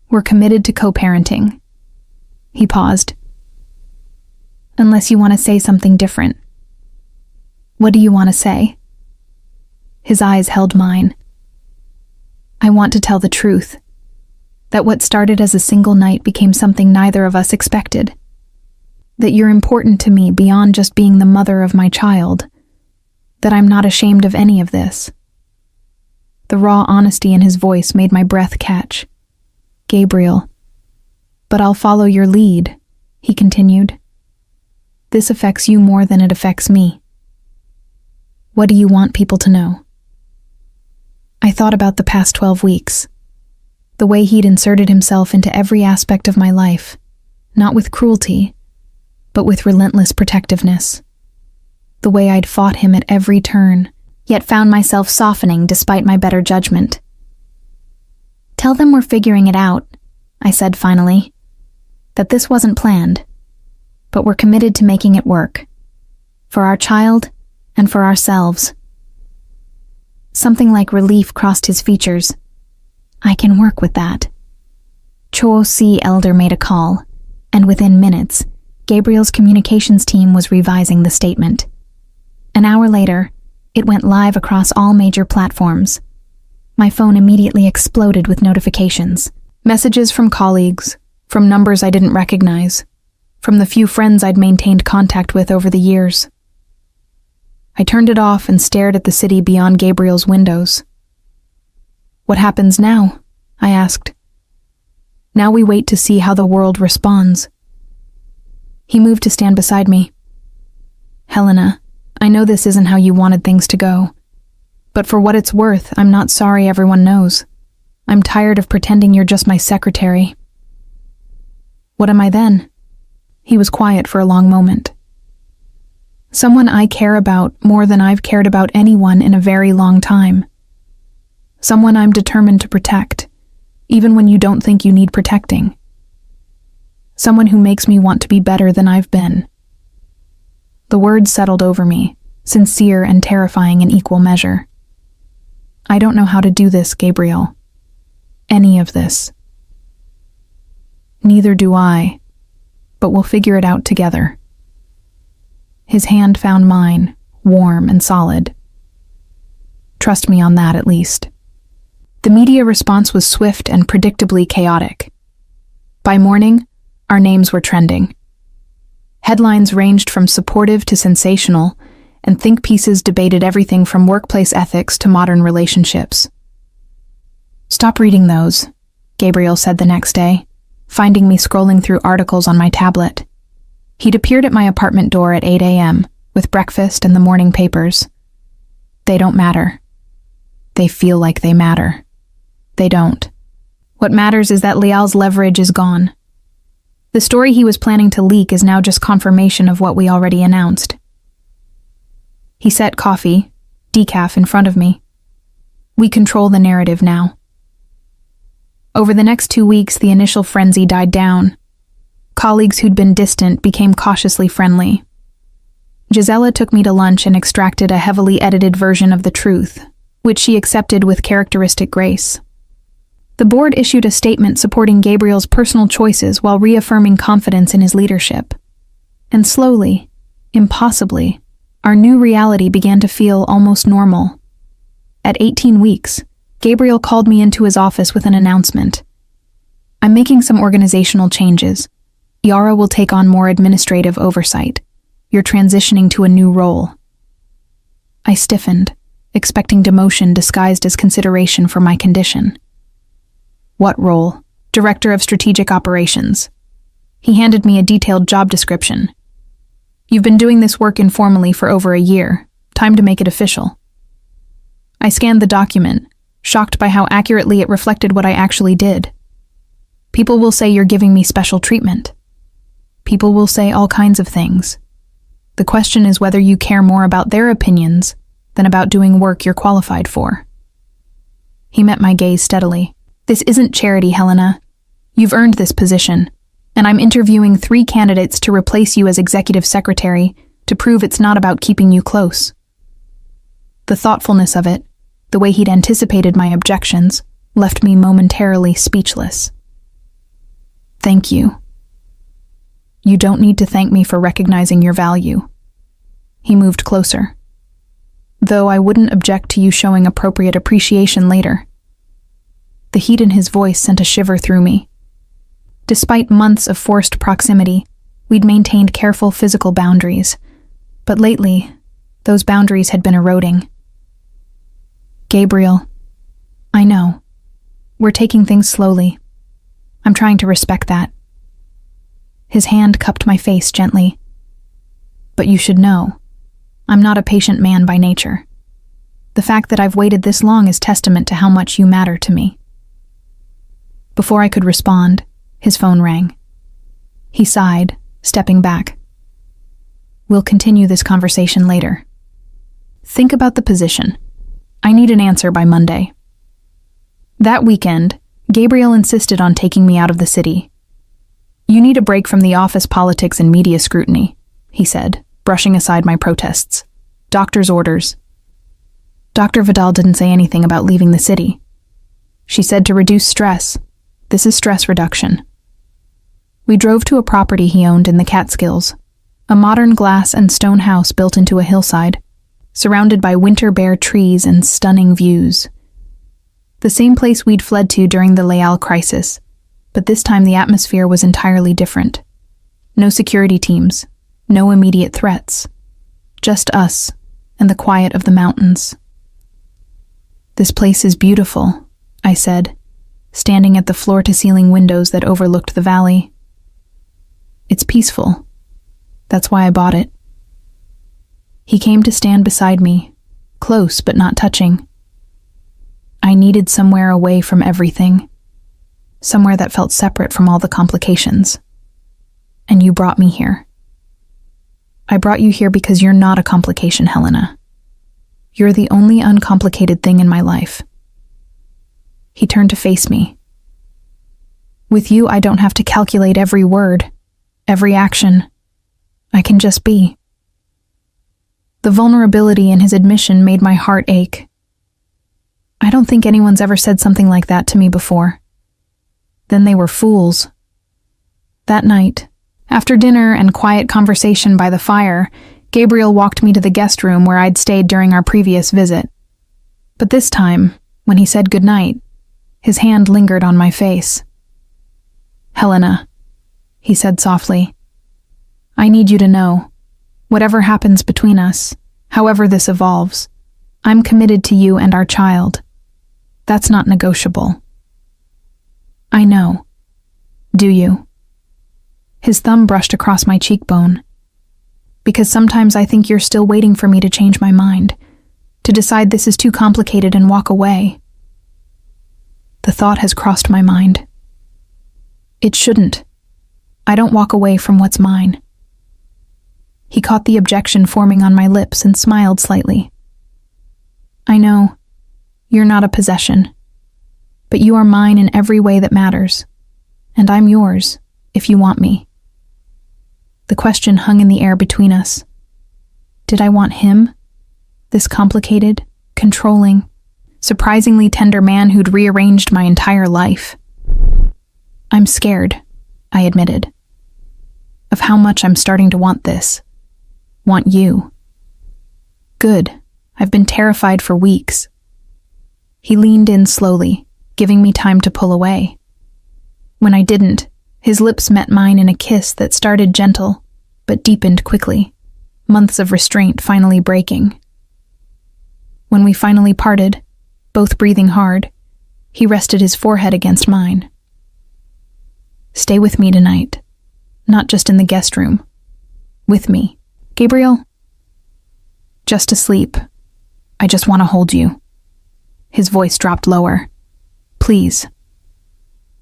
we're committed to co-parenting. He paused. Unless you want to say something different. What do you want to say? His eyes held mine. I want to tell the truth. That what started as a single night became something neither of us expected. That you're important to me beyond just being the mother of my child. That I'm not ashamed of any of this. The raw honesty in his voice made my breath catch. Gabriel. But I'll follow your lead, he continued. This affects you more than it affects me. What do you want people to know? I thought about the past 12 weeks. The way he'd inserted himself into every aspect of my life, not with cruelty, but with relentless protectiveness. The way I'd fought him at every turn, yet found myself softening despite my better judgment. Tell them we're figuring it out, I said finally. That this wasn't planned, but we're committed to making it work. For our child and for ourselves. Something like relief crossed his features. I can work with that. Cho Si Elder made a call, and within minutes, Gabriel's communications team was revising the statement. An hour later, it went live across all major platforms. My phone immediately exploded with notifications. Messages from colleagues, from numbers I didn't recognize, from the few friends I'd maintained contact with over the years. I turned it off and stared at the city beyond Gabriel's windows. What happens now? I asked. Now we wait to see how the world responds. He moved to stand beside me. Helena, I know this isn't how you wanted things to go. But for what it's worth, I'm not sorry everyone knows. I'm tired of pretending you're just my secretary. What am I then? He was quiet for a long moment. Someone I care about more than I've cared about anyone in a very long time. Someone I'm determined to protect, even when you don't think you need protecting. Someone who makes me want to be better than I've been. The words settled over me, sincere and terrifying in equal measure. I don't know how to do this, Gabriel. Any of this. Neither do I, but we'll figure it out together. His hand found mine, warm and solid. Trust me on that, at least. The media response was swift and predictably chaotic. By morning, our names were trending. Headlines ranged from supportive to sensational, and think pieces debated everything from workplace ethics to modern relationships. Stop reading those, Gabriel said the next day, finding me scrolling through articles on my tablet. He'd appeared at my apartment door at 8 a.m., with breakfast and the morning papers. They don't matter. They feel like they matter. They don't. What matters is that Leal's leverage is gone. The story he was planning to leak is now just confirmation of what we already announced. He set coffee, decaf, in front of me. We control the narrative now. Over the next 2 weeks, the initial frenzy died down. Colleagues who'd been distant became cautiously friendly. Gisela took me to lunch and extracted a heavily edited version of the truth, which she accepted with characteristic grace. The board issued a statement supporting Gabriel's personal choices while reaffirming confidence in his leadership. And slowly, Impossibly, our new reality began to feel almost normal. At 18 weeks, Gabriel called me into his office with an announcement. I'm making some organizational changes. Yara will take on more administrative oversight. You're transitioning to a new role. I stiffened, expecting demotion disguised as consideration for my condition. What role? Director of Strategic Operations. He handed me a detailed job description. You've been doing this work informally for over a year. Time to make it official. I scanned the document, shocked by how accurately it reflected what I actually did. People will say you're giving me special treatment. People will say all kinds of things. The question is whether you care more about their opinions than about doing work you're qualified for. He met my gaze steadily. This isn't charity, Helena. You've earned this position, and I'm interviewing 3 candidates to replace you as executive secretary to prove it's not about keeping you close. The thoughtfulness of it, the way he'd anticipated my objections, left me momentarily speechless. Thank you. You don't need to thank me for recognizing your value. He moved closer. Though I wouldn't object to you showing appropriate appreciation later. The heat in his voice sent a shiver through me. Despite months of forced proximity, we'd maintained careful physical boundaries, but lately, those boundaries had been eroding. Gabriel, I know. We're taking things slowly. I'm trying to respect that. His hand cupped my face gently. But you should know, I'm not a patient man by nature. The fact that I've waited this long is testament to how much you matter to me. Before I could respond, his phone rang. He sighed, stepping back. We'll continue this conversation later. Think about the position. I need an answer by Monday. That weekend, Gabriel insisted on taking me out of the city. You need a break from the office politics and media scrutiny, he said, brushing aside my protests. Doctor's orders. Dr. Vidal didn't say anything about leaving the city. She said to reduce stress. This is stress reduction. We drove to a property he owned in the Catskills, a modern glass and stone house built into a hillside, surrounded by winter-bare trees and stunning views. The same place we'd fled to during the Leal crisis, but this time the atmosphere was entirely different. No security teams, no immediate threats. Just us and the quiet of the mountains. This place is beautiful, I said, standing at the floor-to-ceiling windows that overlooked the valley. It's peaceful. That's why I bought it. He came to stand beside me, close but not touching. I needed somewhere away from everything, somewhere that felt separate from all the complications. And you brought me here. I brought you here because you're not a complication, Helena. You're the only uncomplicated thing in my life. He turned to face me. With you, I don't have to calculate every word, every action. I can just be. The vulnerability in his admission made my heart ache. I don't think anyone's ever said something like that to me before. Then they were fools. That night, after dinner and quiet conversation by the fire, Gabriel walked me to the guest room where I'd stayed during our previous visit. But this time, when he said goodnight, his hand lingered on my face. Helena, he said softly, I need you to know, whatever happens between us, however this evolves, I'm committed to you and our child. That's not negotiable. I know. Do you? His thumb brushed across my cheekbone. Because sometimes I think you're still waiting for me to change my mind, to decide this is too complicated and walk away. The thought has crossed my mind. It shouldn't. I don't walk away from what's mine. He caught the objection forming on my lips and smiled slightly. I know, you're not a possession, but you are mine in every way that matters, and I'm yours if you want me. The question hung in the air between us. Did I want him? This complicated, controlling, surprisingly tender man who'd rearranged my entire life. I'm scared, I admitted, of how much I'm starting to want this. Want you. Good. I've been terrified for weeks. He leaned in slowly, giving me time to pull away. When I didn't, his lips met mine in a kiss that started gentle, but deepened quickly, months of restraint finally breaking. When we finally parted, both breathing hard, he rested his forehead against mine. Stay with me tonight, not just in the guest room. With me. Gabriel? Just asleep. I just want to hold you. His voice dropped lower. Please.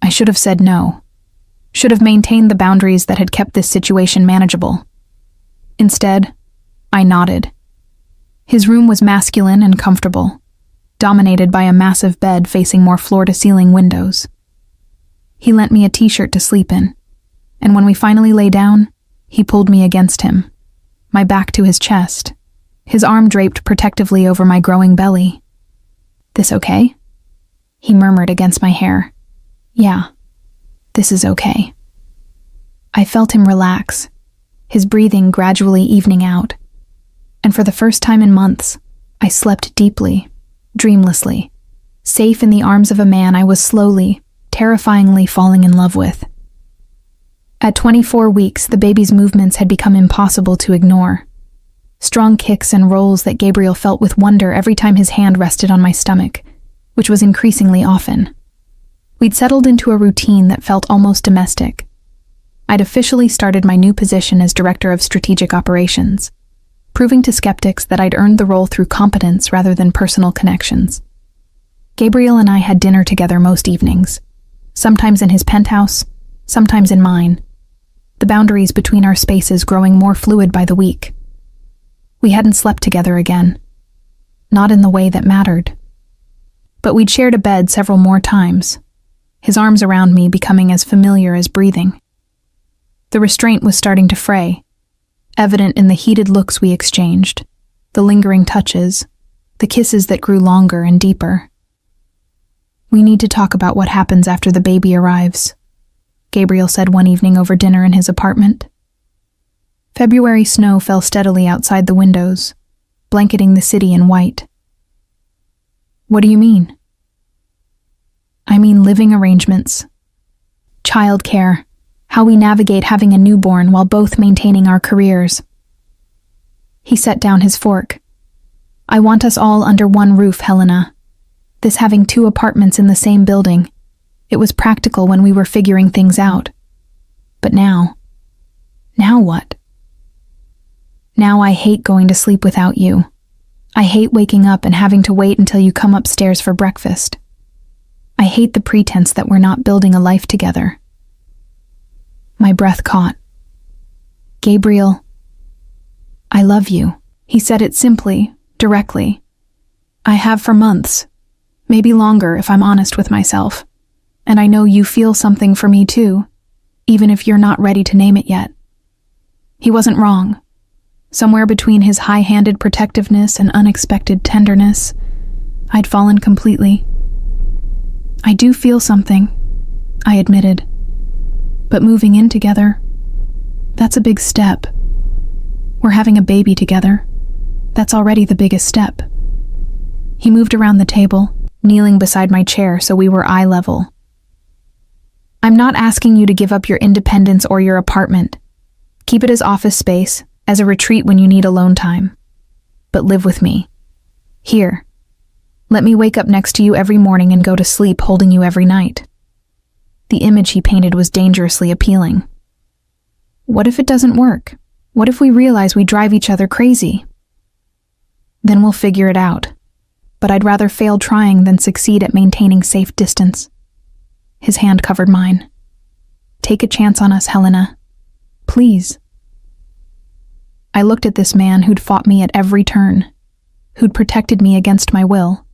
I should have said no. Should have maintained the boundaries that had kept this situation manageable. Instead, I nodded. His room was masculine and comfortable, dominated by a massive bed facing more floor-to-ceiling windows. He lent me a t-shirt to sleep in, and when we finally lay down, he pulled me against him, my back to his chest, his arm draped protectively over my growing belly. This okay? He murmured against my hair. Yeah, this is okay. I felt him relax, his breathing gradually evening out, and for the first time in months, I slept deeply, dreamlessly, safe in the arms of a man I was slowly, terrifyingly falling in love with. At 24 weeks, the baby's movements had become impossible to ignore. Strong kicks and rolls that Gabriel felt with wonder every time his hand rested on my stomach, which was increasingly often. We'd settled into a routine that felt almost domestic. I'd officially started my new position as Director of Strategic Operations, proving to skeptics that I'd earned the role through competence rather than personal connections. Gabriel and I had dinner together most evenings, sometimes in his penthouse, sometimes in mine, the boundaries between our spaces growing more fluid by the week. We hadn't slept together again, not in the way that mattered. But we'd shared a bed several more times, his arms around me becoming as familiar as breathing. The restraint was starting to fray, evident in the heated looks we exchanged, the lingering touches, the kisses that grew longer and deeper. We need to talk about what happens after the baby arrives, Gabriel said one evening over dinner in his apartment. February snow fell steadily outside the windows, blanketing the city in white. What do you mean? I mean living arrangements, childcare, how we navigate having a newborn while both maintaining our careers. He set down his fork. I want us all under one roof, Helena. This having 2 apartments in the same building, it was practical when we were figuring things out. But now what? Now I hate going to sleep without you. I hate waking up and having to wait until you come upstairs for breakfast. I hate the pretense that we're not building a life together. My breath caught. Gabriel, I love you. He said it simply, directly. I have for months, maybe longer if I'm honest with myself. And I know you feel something for me too, even if you're not ready to name it yet. He wasn't wrong. Somewhere between his high-handed protectiveness and unexpected tenderness, I'd fallen completely. I do feel something, I admitted. But moving in together, that's a big step. We're having a baby together. That's already the biggest step. He moved around the table, kneeling beside my chair so we were eye level. I'm not asking you to give up your independence or your apartment. Keep it as office space, as a retreat when you need alone time. But live with me. Here. Let me wake up next to you every morning and go to sleep holding you every night. The image he painted was dangerously appealing. What if it doesn't work? What if we realize we drive each other crazy? Then we'll figure it out. But I'd rather fail trying than succeed at maintaining safe distance. His hand covered mine. Take a chance on us, Helena. Please. I looked at this man who'd fought me at every turn, who'd protected me against my will,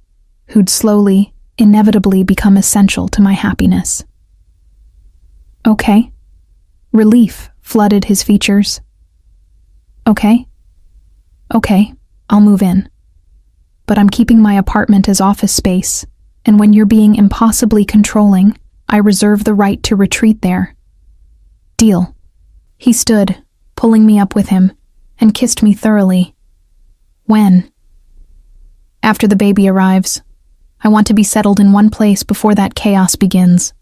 who'd slowly, inevitably become essential to my happiness. Okay. Relief flooded his features. Okay, I'll move in. But I'm keeping my apartment as office space, and when you're being impossibly controlling, I reserve the right to retreat there. Deal. He stood, pulling me up with him, and kissed me thoroughly. When? After the baby arrives. I want to be settled in one place before that chaos begins.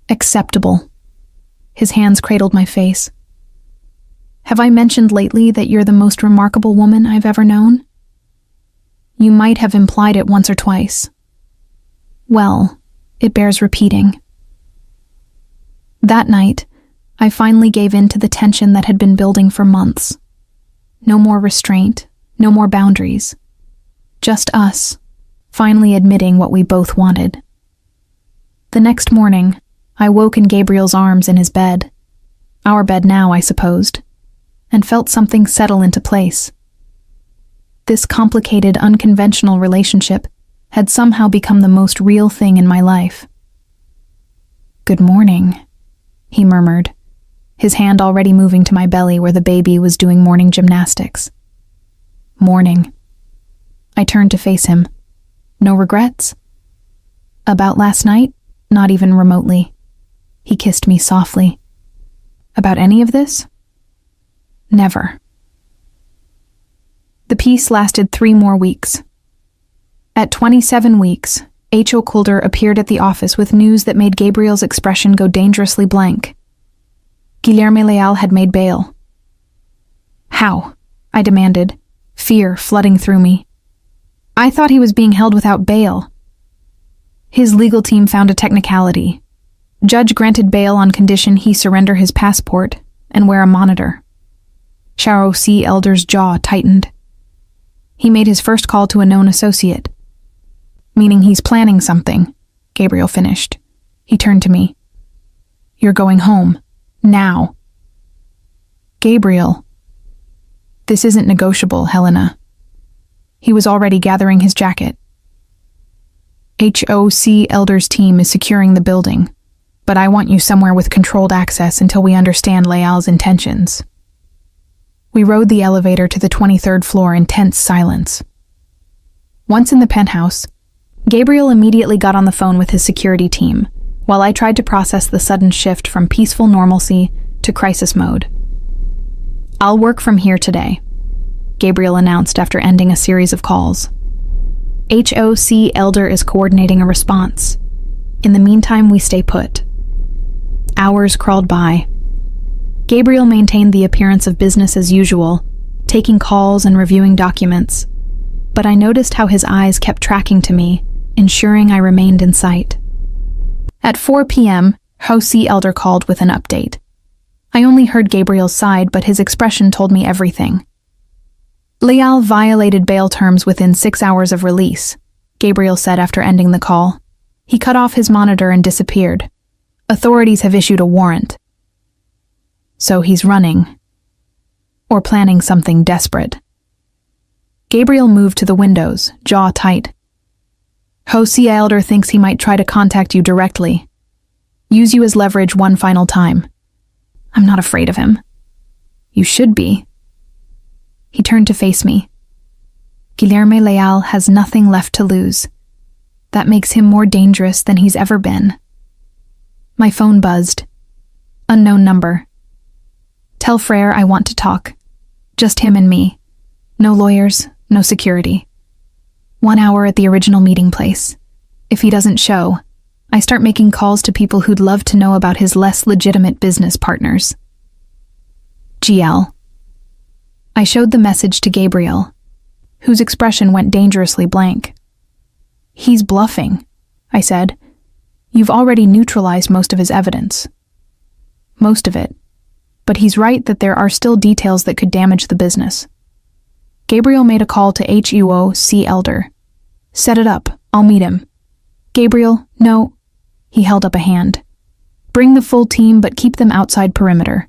Acceptable. His hands cradled my face. Have I mentioned lately that you're the most remarkable woman I've ever known? You might have implied it once or twice. Well, it bears repeating. That night, I finally gave in to the tension that had been building for months. No more restraint, no more boundaries. Just us, finally admitting what we both wanted. The next morning, I woke in Gabriel's arms in his bed. Our bed now, I supposed, and felt something settle into place. This complicated, unconventional relationship had somehow become the most real thing in my life. "Good morning," he murmured, his hand already moving to my belly where the baby was doing morning gymnastics. "Morning." I turned to face him. "No regrets?" "About last night? Not even remotely." He kissed me softly. "About any of this?" "Never." The peace lasted 3 more weeks. At 27 weeks, H.O. Coulter appeared at the office with news that made Gabriel's expression go dangerously blank. Guilherme Leal had made bail. "How?" I demanded, fear flooding through me. "I thought he was being held without bail." His legal team found a technicality. Judge granted bail on condition he surrender his passport and wear a monitor. Charo C. Elder's jaw tightened. He made his first call to a known associate. "Meaning he's planning something," Gabriel finished. He turned to me. "You're going home. Now." "Gabriel." "This isn't negotiable, Helena." He was already gathering his jacket. "HOC Elder's team is securing the building, but I want you somewhere with controlled access until we understand Leal's intentions." We rode the elevator to the 23rd floor in tense silence. Once in the penthouse, Gabriel immediately got on the phone with his security team, while I tried to process the sudden shift from peaceful normalcy to crisis mode. "I'll work from here today," Gabriel announced after ending a series of calls. "HOC Elder is coordinating a response. In the meantime, we stay put." Hours crawled by. Gabriel maintained the appearance of business as usual, taking calls and reviewing documents, but I noticed how his eyes kept tracking to me, ensuring I remained in sight. At 4 p.m., HOC Elder called with an update. I only heard Gabriel's side, but his expression told me everything. "Leal violated bail terms within 6 hours of release," Gabriel said after ending the call. "He cut off his monitor and disappeared. Authorities have issued a warrant." So he's running. Or planning something desperate. Gabriel moved to the windows, jaw tight. "HOC Elder thinks he might try to contact you directly. Use you as leverage one final time." "I'm not afraid of him." "You should be." He turned to face me. "Guilherme Leal has nothing left to lose. That makes him more dangerous than he's ever been." My phone buzzed. Unknown number. "Tell Frere I want to talk. Just him and me. No lawyers, no security. 1 hour at the original meeting place. If he doesn't show, I start making calls to people who'd love to know about his less legitimate business partners." GL. I showed the message to Gabriel, whose expression went dangerously blank. "He's bluffing," I said. "You've already neutralized most of his evidence." "Most of it. But he's right that there are still details that could damage the business." Gabriel made a call to HOC Elder. "Set it up. I'll meet him." "Gabriel, no." He held up a hand. "Bring the full team, but keep them outside perimeter.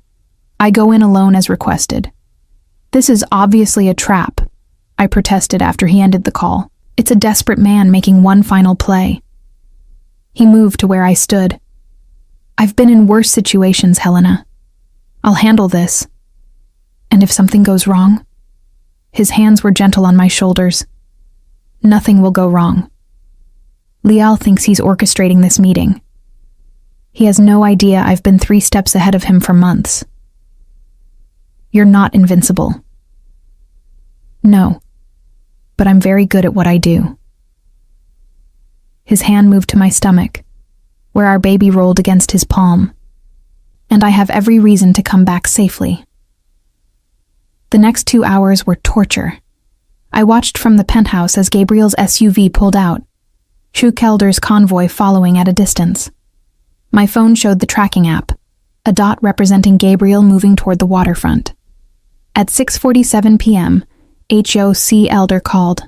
I go in alone as requested." "This is obviously a trap," I protested after he ended the call. "It's a desperate man making one final play." He moved to where I stood. "I've been in worse situations, Helena. I'll handle this. And if something goes wrong?" His hands were gentle on my shoulders. "Nothing will go wrong. Leal thinks he's orchestrating this meeting. He has no idea I've been 3 steps ahead of him for months." "You're not invincible," No, but I'm very good at what I do. His hand moved to my stomach, where our baby rolled against his palm, and I have every reason to come back safely. The next 2 hours were torture. I watched from the penthouse as Gabriel's SUV pulled out, Schukelder's convoy following at a distance. My phone showed the tracking app, a dot representing Gabriel moving toward the waterfront. At 6:47 p.m., HOC Elder called.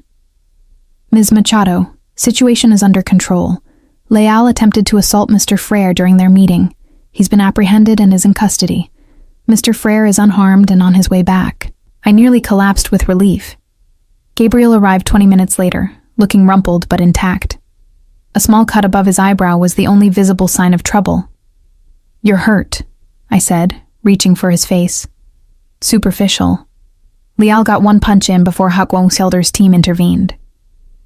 Ms. Machado, situation is under control. Leal attempted to assault Mr. Frere during their meeting. He's been apprehended and is in custody. Mr. Frere is unharmed and on his way back. I nearly collapsed with relief. Gabriel arrived 20 minutes later, looking rumpled but intact. A small cut above his eyebrow was the only visible sign of trouble. You're hurt, I said, reaching for his face. Superficial. Leal got one punch in before Hukwongselder's team intervened.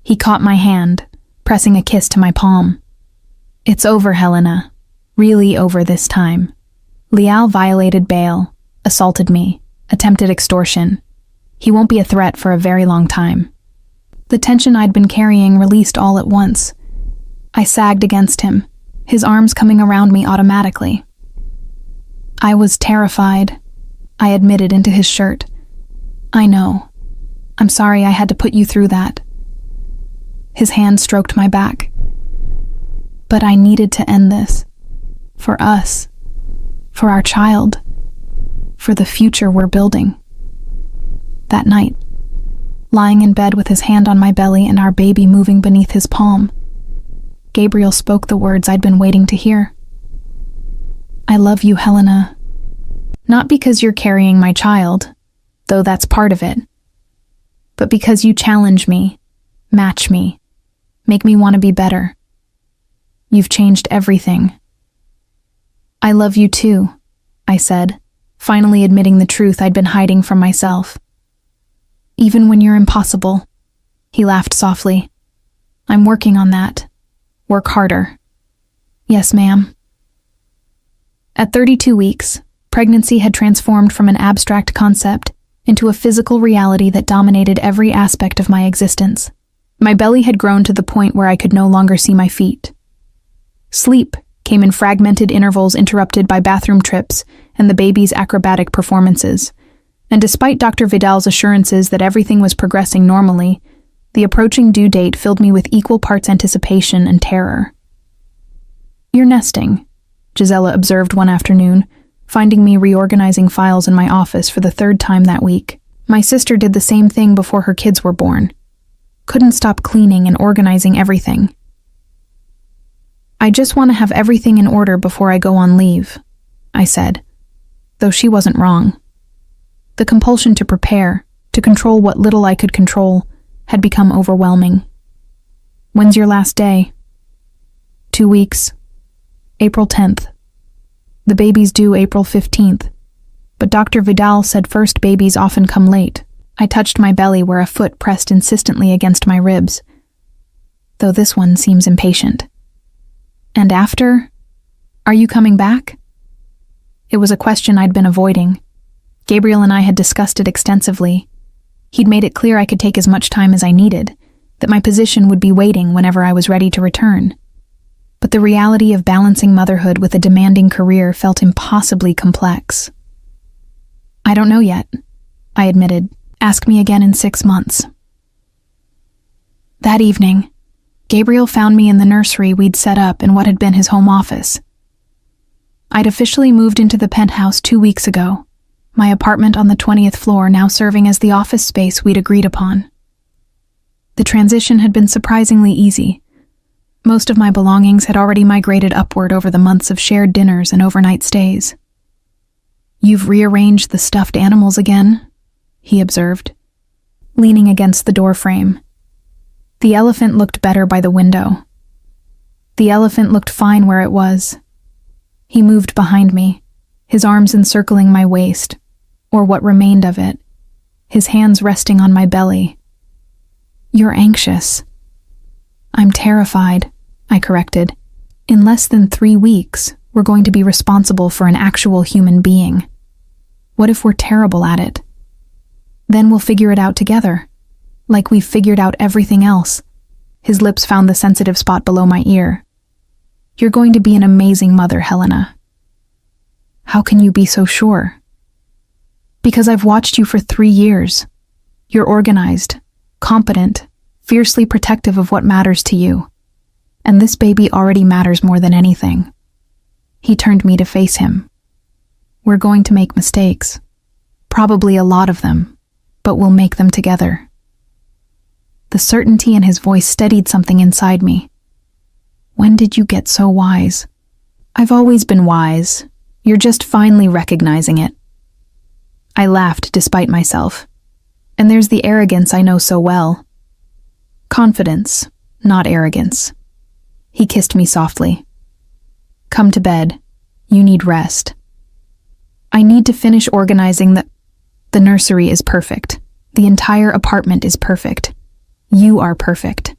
He caught my hand, pressing a kiss to my palm. It's over, Helena. Really over this time. Leal violated bail, assaulted me, attempted extortion. He won't be a threat for a very long time. The tension I'd been carrying released all at once. I sagged against him, his arms coming around me automatically. I was terrified, I admitted into his shirt. I know. I'm sorry I had to put you through that. His hand stroked my back. But I needed to end this. For us. For our child. For the future we're building. That night, lying in bed with his hand on my belly and our baby moving beneath his palm, Gabriel spoke the words I'd been waiting to hear. I love you, Helena. Not because you're carrying my child, though that's part of it, but because you challenge me, match me, make me want to be better. You've changed everything. I love you too, I said, finally admitting the truth I'd been hiding from myself. Even when you're impossible, he laughed softly. I'm working on that. Work harder. Yes, ma'am. At 32 weeks, pregnancy had transformed from an abstract concept into a physical reality that dominated every aspect of my existence. My belly had grown to the point where I could no longer see my feet. Sleep came in fragmented intervals interrupted by bathroom trips and the baby's acrobatic performances. And despite Dr. Vidal's assurances that everything was progressing normally, the approaching due date filled me with equal parts anticipation and terror. You're nesting, Gisela observed one afternoon, finding me reorganizing files in my office for the 3rd time that week. My sister did the same thing before her kids were born. Couldn't stop cleaning and organizing everything. I just want to have everything in order before I go on leave, I said, though she wasn't wrong. The compulsion to prepare, to control what little I could control, had become overwhelming. When's your last day? 2 weeks. April 10th. The baby's due April 15th, but Dr. Vidal said first babies often come late. I touched my belly where a foot pressed insistently against my ribs, though this one seems impatient. And after? Are you coming back? It was a question I'd been avoiding. Gabriel and I had discussed it extensively. He'd made it clear I could take as much time as I needed, that my position would be waiting whenever I was ready to return. But the reality of balancing motherhood with a demanding career felt impossibly complex. I don't know yet, I admitted. Ask me again in 6 months. That evening, Gabriel found me in the nursery we'd set up in what had been his home office. I'd officially moved into the penthouse 2 weeks ago, my apartment on the 20th floor now serving as the office space we'd agreed upon. The transition had been surprisingly easy. Most of my belongings had already migrated upward over the months of shared dinners and overnight stays. You've rearranged the stuffed animals again, he observed, leaning against the door frame. The elephant looked better by the window. The elephant looked fine where it was. He moved behind me, his arms encircling my waist, or what remained of it, his hands resting on my belly. You're anxious. I'm terrified, I corrected. In less than 3 weeks, we're going to be responsible for an actual human being. What if we're terrible at it? Then we'll figure it out together. Like we've figured out everything else. His lips found the sensitive spot below my ear. You're going to be an amazing mother, Helena. How can you be so sure? Because I've watched you for 3 years. You're organized, competent, fiercely protective of what matters to you. And this baby already matters more than anything. He turned me to face him. We're going to make mistakes. Probably a lot of them, but we'll make them together. The certainty in his voice steadied something inside me. When did you get so wise? I've always been wise. You're just finally recognizing it. I laughed despite myself. And there's the arrogance I know so well. Confidence, not arrogance. He kissed me softly. Come to bed. You need rest. I need to finish organizing the nursery is perfect. The entire apartment is perfect. You are perfect.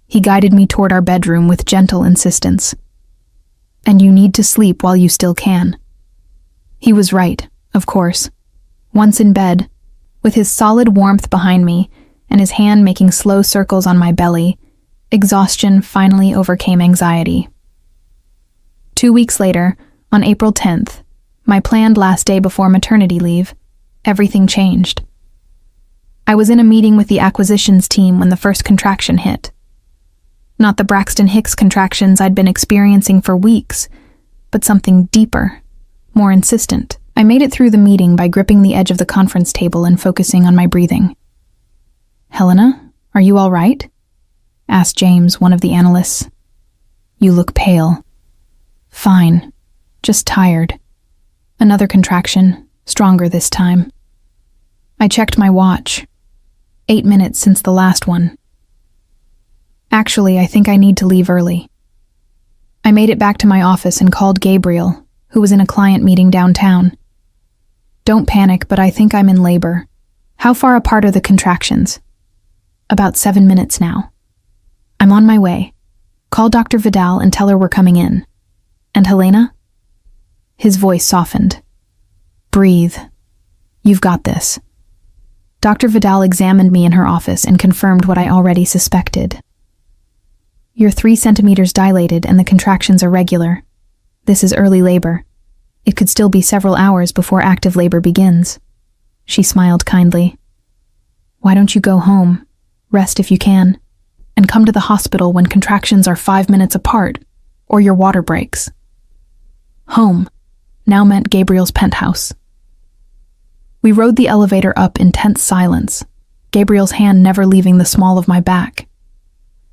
He guided me toward our bedroom with gentle insistence. And you need to sleep while you still can. He was right, of course. Once in bed, with his solid warmth behind me and his hand making slow circles on my belly, exhaustion finally overcame anxiety. 2 weeks later, on April 10th, my planned last day before maternity leave, everything changed. I was in a meeting with the acquisitions team when the first contraction hit. Not the Braxton Hicks contractions I'd been experiencing for weeks, but something deeper, more insistent. I made it through the meeting by gripping the edge of the conference table and focusing on my breathing. Helena, are you all right? Asked James, one of the analysts. You look pale. Fine, just tired. Another contraction, stronger this time. I checked my watch. 8 minutes since the last one. Actually, I think I need to leave early. I made it back to my office and called Gabriel, who was in a client meeting downtown. Don't panic, but I think I'm in labor. How far apart are the contractions? About 7 minutes now. I'm on my way. Call Dr. Vidal and tell her we're coming in. And Helena? His voice softened. Breathe. You've got this. Dr. Vidal examined me in her office and confirmed what I already suspected. You're 3 centimeters dilated and the contractions are regular. This is early labor. It could still be several hours before active labor begins. She smiled kindly. Why don't you go home, rest if you can, and come to the hospital when contractions are 5 minutes apart, or your water breaks. Home now meant Gabriel's penthouse. We rode the elevator up in tense silence, Gabriel's hand never leaving the small of my back.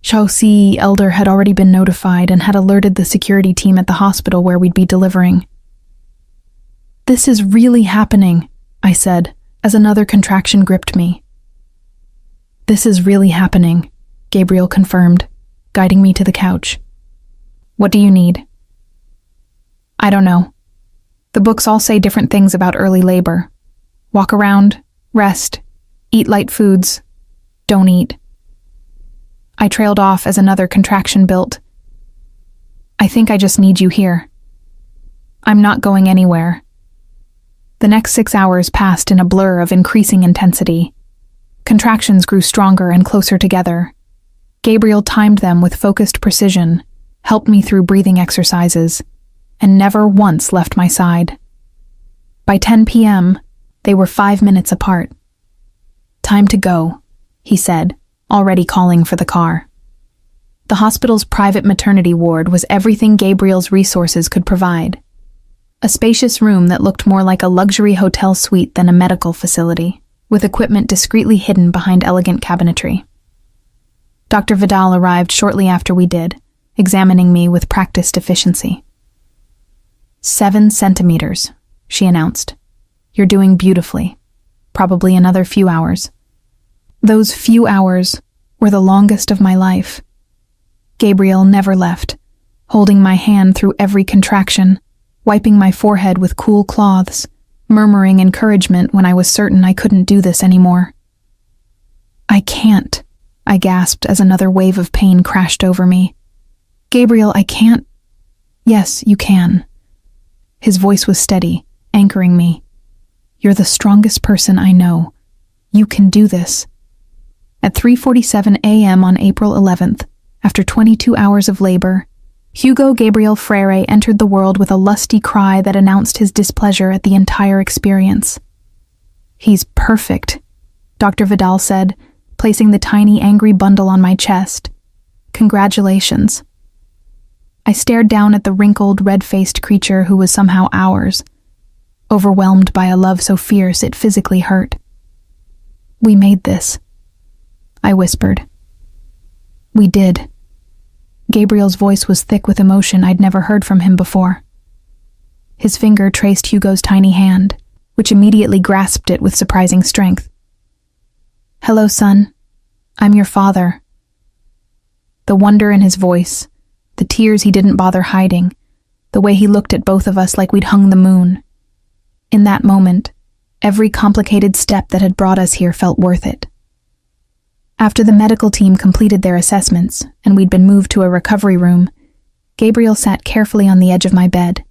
Shaoxi Elder had already been notified and had alerted the security team at the hospital where we'd be delivering. This is really happening, I said, as another contraction gripped me. This is really happening, Gabriel confirmed, guiding me to the couch. What do you need? I don't know. The books all say different things about early labor. Walk around, rest, eat light foods, don't eat. I trailed off as another contraction built. I think I just need you here. I'm not going anywhere. The next 6 hours passed in a blur of increasing intensity. Contractions grew stronger and closer together. Gabriel timed them with focused precision, helped me through breathing exercises, and never once left my side. By 10 p.m., they were 5 minutes apart. Time to go, he said, already calling for the car. The hospital's private maternity ward was everything Gabriel's resources could provide. A spacious room that looked more like a luxury hotel suite than a medical facility, with equipment discreetly hidden behind elegant cabinetry. Dr. Vidal arrived shortly after we did, examining me with practiced efficiency. 7 centimeters, she announced. You're doing beautifully. Probably another few hours. Those few hours were the longest of my life. Gabriel never left, holding my hand through every contraction, wiping my forehead with cool cloths, murmuring encouragement when I was certain I couldn't do this anymore. I can't, I gasped as another wave of pain crashed over me. Gabriel, I can't. Yes, you can. His voice was steady, anchoring me. You're the strongest person I know, You can do this. At 3:47 a.m. on April 11th, after 22 hours of labor, Hugo Gabriel Freire entered the world with a lusty cry that announced his displeasure at the entire experience. "He's perfect," Dr. Vidal said, placing the tiny, angry bundle on my chest. "Congratulations." I stared down at the wrinkled, red-faced creature who was somehow ours, overwhelmed by a love so fierce it physically hurt. "We made this," I whispered. "We did." Gabriel's voice was thick with emotion I'd never heard from him before. His finger traced Hugo's tiny hand, which immediately grasped it with surprising strength. "Hello, son. I'm your father." The wonder in his voice, the tears he didn't bother hiding, the way he looked at both of us like we'd hung the moon. In that moment, every complicated step that had brought us here felt worth it. After the medical team completed their assessments and we'd been moved to a recovery room, Gabriel sat carefully on the edge of my bed,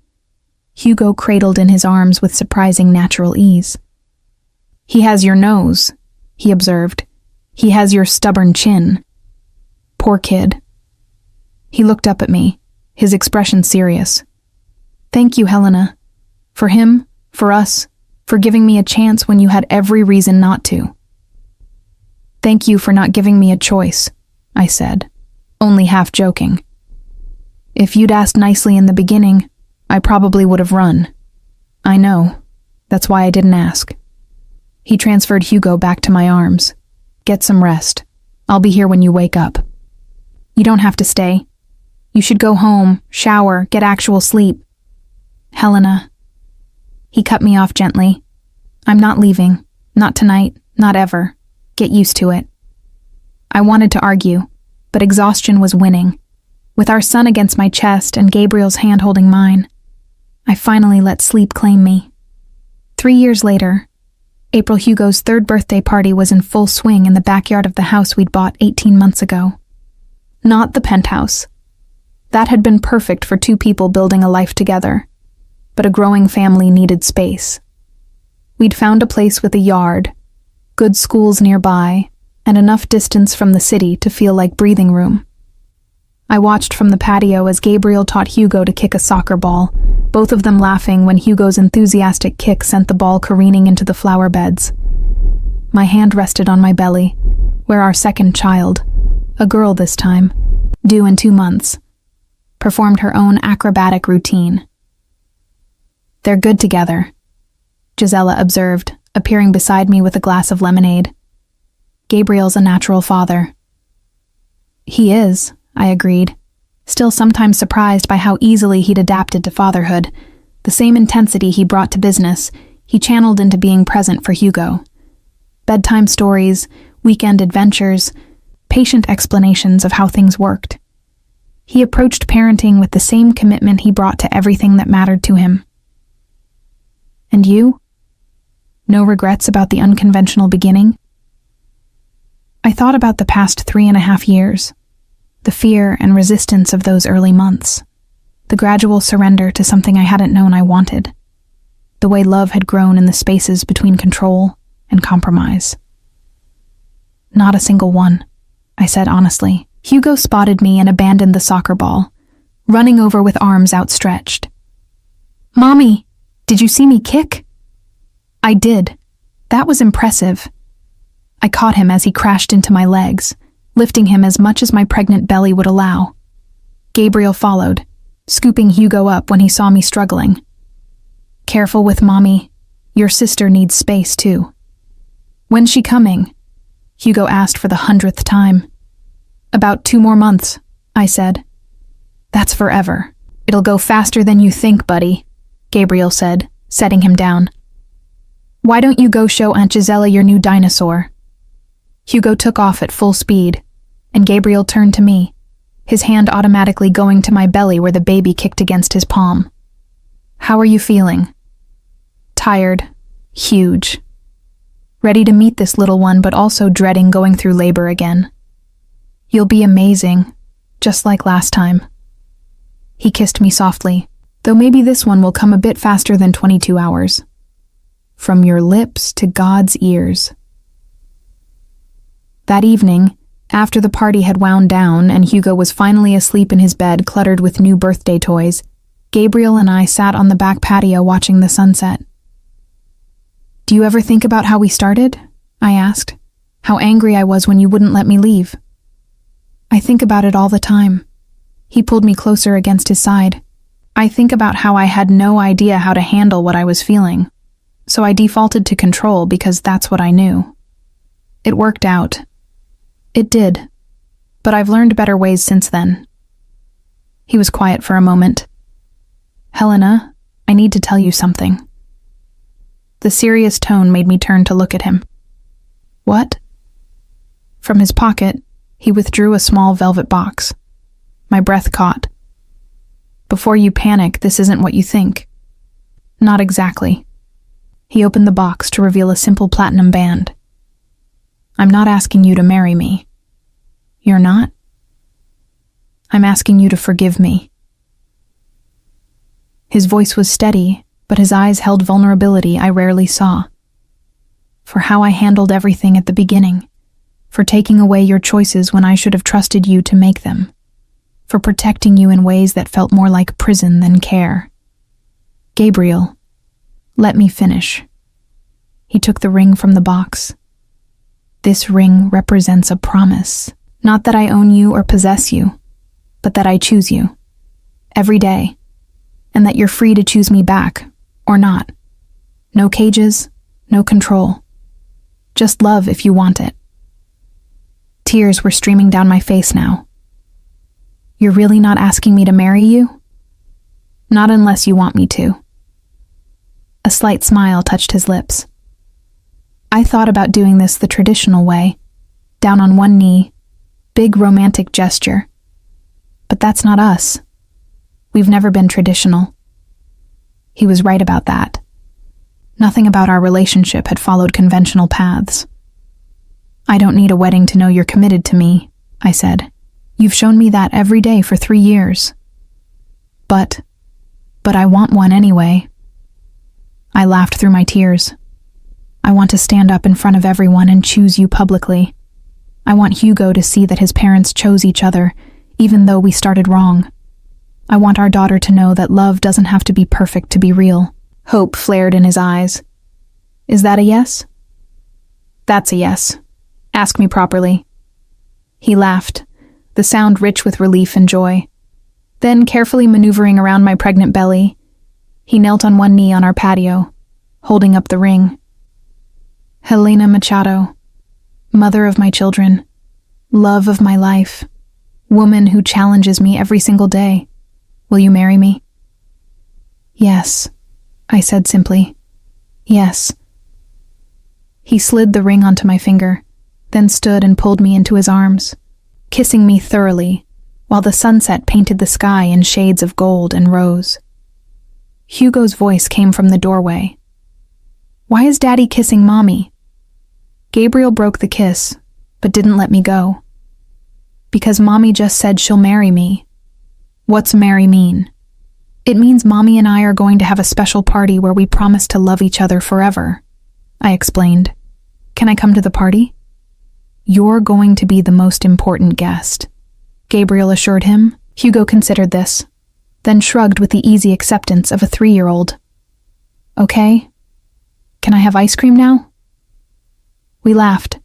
Hugo cradled in his arms with surprising natural ease. "He has your nose," he observed. "He has your stubborn chin. Poor kid." He looked up at me, his expression serious. "Thank you, Helena. For him, for us, for giving me a chance when you had every reason not to." "Thank you for not giving me a choice," I said, only half joking. "If you'd asked nicely in the beginning, I probably would have run. I know. That's why I didn't ask." He transferred Hugo back to my arms. "Get some rest. I'll be here when you wake up." "You don't have to stay. You should go home, shower, get actual sleep." "Helena." He cut me off gently. "I'm not leaving. Not tonight. Not ever. Get used to it." I wanted to argue, but exhaustion was winning. With our son against my chest and Gabriel's hand holding mine, I finally let sleep claim me. 3 years later, April Hugo's 3rd birthday party was in full swing in the backyard of the house we'd bought 18 months ago. Not the penthouse. That had been perfect for 2 people building a life together, but a growing family needed space. We'd found a place with a yard, good schools nearby, and enough distance from the city to feel like breathing room. I watched from the patio as Gabriel taught Hugo to kick a soccer ball, both of them laughing when Hugo's enthusiastic kick sent the ball careening into the flower beds. My hand rested on my belly, where our second child, a girl this time, due in 2 months, performed her own acrobatic routine. "They're good together," Gisela observed, appearing beside me with a glass of lemonade. "Gabriel's a natural father." "He is," I agreed, still sometimes surprised by how easily he'd adapted to fatherhood. The same intensity he brought to business, he channeled into being present for Hugo. Bedtime stories, weekend adventures, patient explanations of how things worked. He approached parenting with the same commitment he brought to everything that mattered to him. "And you? No regrets about the unconventional beginning?" I thought about the past 3.5 years, the fear and resistance of those early months, the gradual surrender to something I hadn't known I wanted, the way love had grown in the spaces between control and compromise. "Not a single one," I said honestly. Hugo spotted me and abandoned the soccer ball, running over with arms outstretched. "Mommy, did you see me kick?" "I did. That was impressive." I caught him as he crashed into my legs, lifting him as much as my pregnant belly would allow. Gabriel followed, scooping Hugo up when he saw me struggling. "Careful with Mommy. Your sister needs space too." "When's she coming?" Hugo asked for the 100th time. "About 2 more months," I said. "That's forever. It'll go faster than you think, buddy," Gabriel said, setting him down. "Why don't you go show Aunt Gisela your new dinosaur?" Hugo took off at full speed, and Gabriel turned to me, his hand automatically going to my belly where the baby kicked against his palm. "How are you feeling?" "Tired. Huge. Ready to meet this little one, but also dreading going through labor again." "You'll be amazing, just like last time." He kissed me softly, though maybe this one will come a bit faster than 22 hours. "From your lips to God's ears." That evening, after the party had wound down and Hugo was finally asleep in his bed cluttered with new birthday toys, Gabriel and I sat on the back patio watching the sunset. "Do you ever think about how we started?" I asked. "How angry I was when you wouldn't let me leave." "I think about it all the time." He pulled me closer against his side. "I think about how I had no idea how to handle what I was feeling, so I defaulted to control because that's what I knew. It worked out. It did. But I've learned better ways since then." He was quiet for a moment. "Helena, I need to tell you something." The serious tone made me turn to look at him. "What?" From his pocket, he withdrew a small velvet box. My breath caught. "Before you panic, this isn't what you think." "Not exactly." He opened the box to reveal a simple platinum band. "I'm not asking you to marry me." "You're not?" "I'm asking you to forgive me." His voice was steady, but his eyes held vulnerability I rarely saw. "For how I handled everything at the beginning. For taking away your choices when I should have trusted you to make them. For protecting you in ways that felt more like prison than care. Gabriel, let me finish." He took the ring from the box. "This ring represents a promise. Not that I own you or possess you, but that I choose you. Every day. And that you're free to choose me back, or not. No cages, no control. Just love if you want it." Tears were streaming down my face now. "You're really not asking me to marry you?" "Not unless you want me to." A slight smile touched his lips. "I thought about doing this the traditional way, down on one knee, big romantic gesture. But that's not us. We've never been traditional." He was right about that. Nothing about our relationship had followed conventional paths. "I don't need a wedding to know you're committed to me," I said. "You've shown me that every day for 3 years." But I want one anyway." I laughed through my tears. "I want to stand up in front of everyone and choose you publicly. I want Hugo to see that his parents chose each other, even though we started wrong. I want our daughter to know that love doesn't have to be perfect to be real." Hope flared in his eyes. "Is that a yes?" "That's a yes. Ask me properly." He laughed, the sound rich with relief and joy. Then, carefully maneuvering around my pregnant belly, he knelt on one knee on our patio, holding up the ring. "Helena Machado, mother of my children, love of my life, woman who challenges me every single day. Will you marry me?" "Yes," I said simply. "Yes." He slid the ring onto my finger, then stood and pulled me into his arms, kissing me thoroughly, while the sunset painted the sky in shades of gold and rose. Hugo's voice came from the doorway. "Why is Daddy kissing Mommy?" Gabriel broke the kiss, but didn't let me go. "Because Mommy just said she'll marry me." "What's marry mean?" "It means Mommy and I are going to have a special party where we promise to love each other forever," I explained. "Can I come to the party?" "You're going to be the most important guest," Gabriel assured him. Hugo considered this, then shrugged with the easy acceptance of a 3-year-old. "Okay. Can I have ice cream now?" We laughed,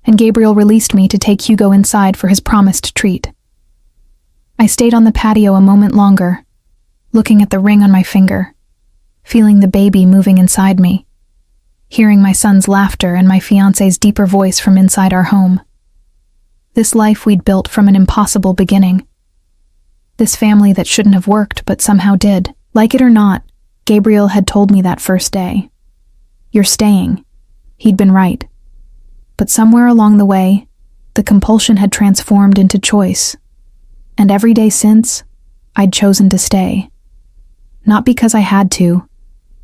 and Gabriel released me to take Hugo inside for his promised treat. I stayed on the patio a moment longer, looking at the ring on my finger, feeling the baby moving inside me, hearing my son's laughter and my fiancé's deeper voice from inside our home. This life we'd built from an impossible beginning. This family that shouldn't have worked but somehow did. Like it or not, Gabriel had told me that first day. "You're staying." He'd been right. But somewhere along the way, the compulsion had transformed into choice. And every day since, I'd chosen to stay. Not because I had to,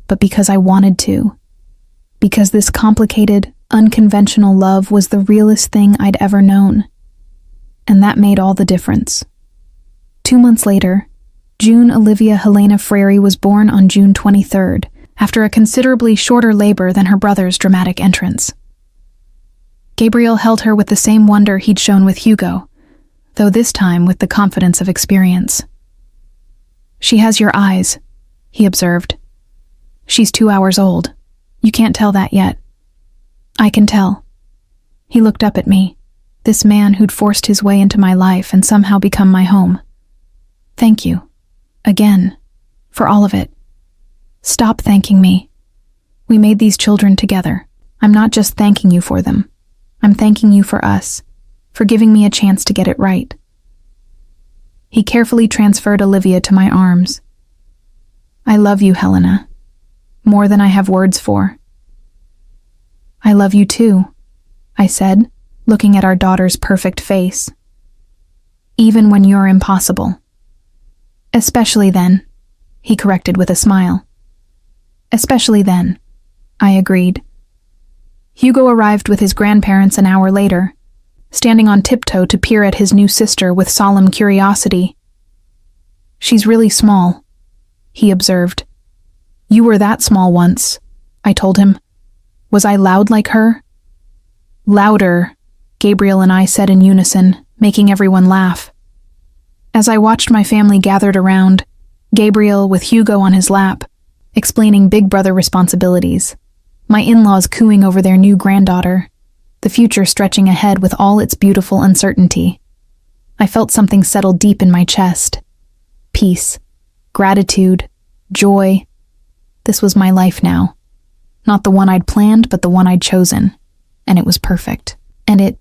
but because I wanted to. Because this complicated, unconventional love was the realest thing I'd ever known. And that made all the difference. 2 months later, June Olivia Helena Frary was born on June 23rd, after a considerably shorter labor than her brother's dramatic entrance. Gabriel held her with the same wonder he'd shown with Hugo, though this time with the confidence of experience. "She has your eyes," he observed. "She's 2 hours old. You can't tell that yet." "I can tell." He looked up at me, this man who'd forced his way into my life and somehow become my home. "Thank you. Again. For all of it. Stop thanking me. We made these children together. I'm not just thanking you for them. I'm thanking you for us, for giving me a chance to get it right." He carefully transferred Olivia to my arms. "I love you, Helena. More than I have words for." "I love you too," I said, looking at our daughter's perfect face. "Even when you're impossible." "Especially then," he corrected with a smile. "Especially then," I agreed. Hugo arrived with his grandparents an hour later, standing on tiptoe to peer at his new sister with solemn curiosity. "She's really small," he observed. "You were that small once," I told him. "Was I loud like her?" "Louder," Gabriel and I said in unison, making everyone laugh. As I watched my family gathered around, Gabriel with Hugo on his lap, explaining big brother responsibilities, my in-laws cooing over their new granddaughter, the future stretching ahead with all its beautiful uncertainty, I felt something settle deep in my chest. Peace, gratitude, joy. This was my life now. Not the one I'd planned, but the one I'd chosen. And it was perfect. And it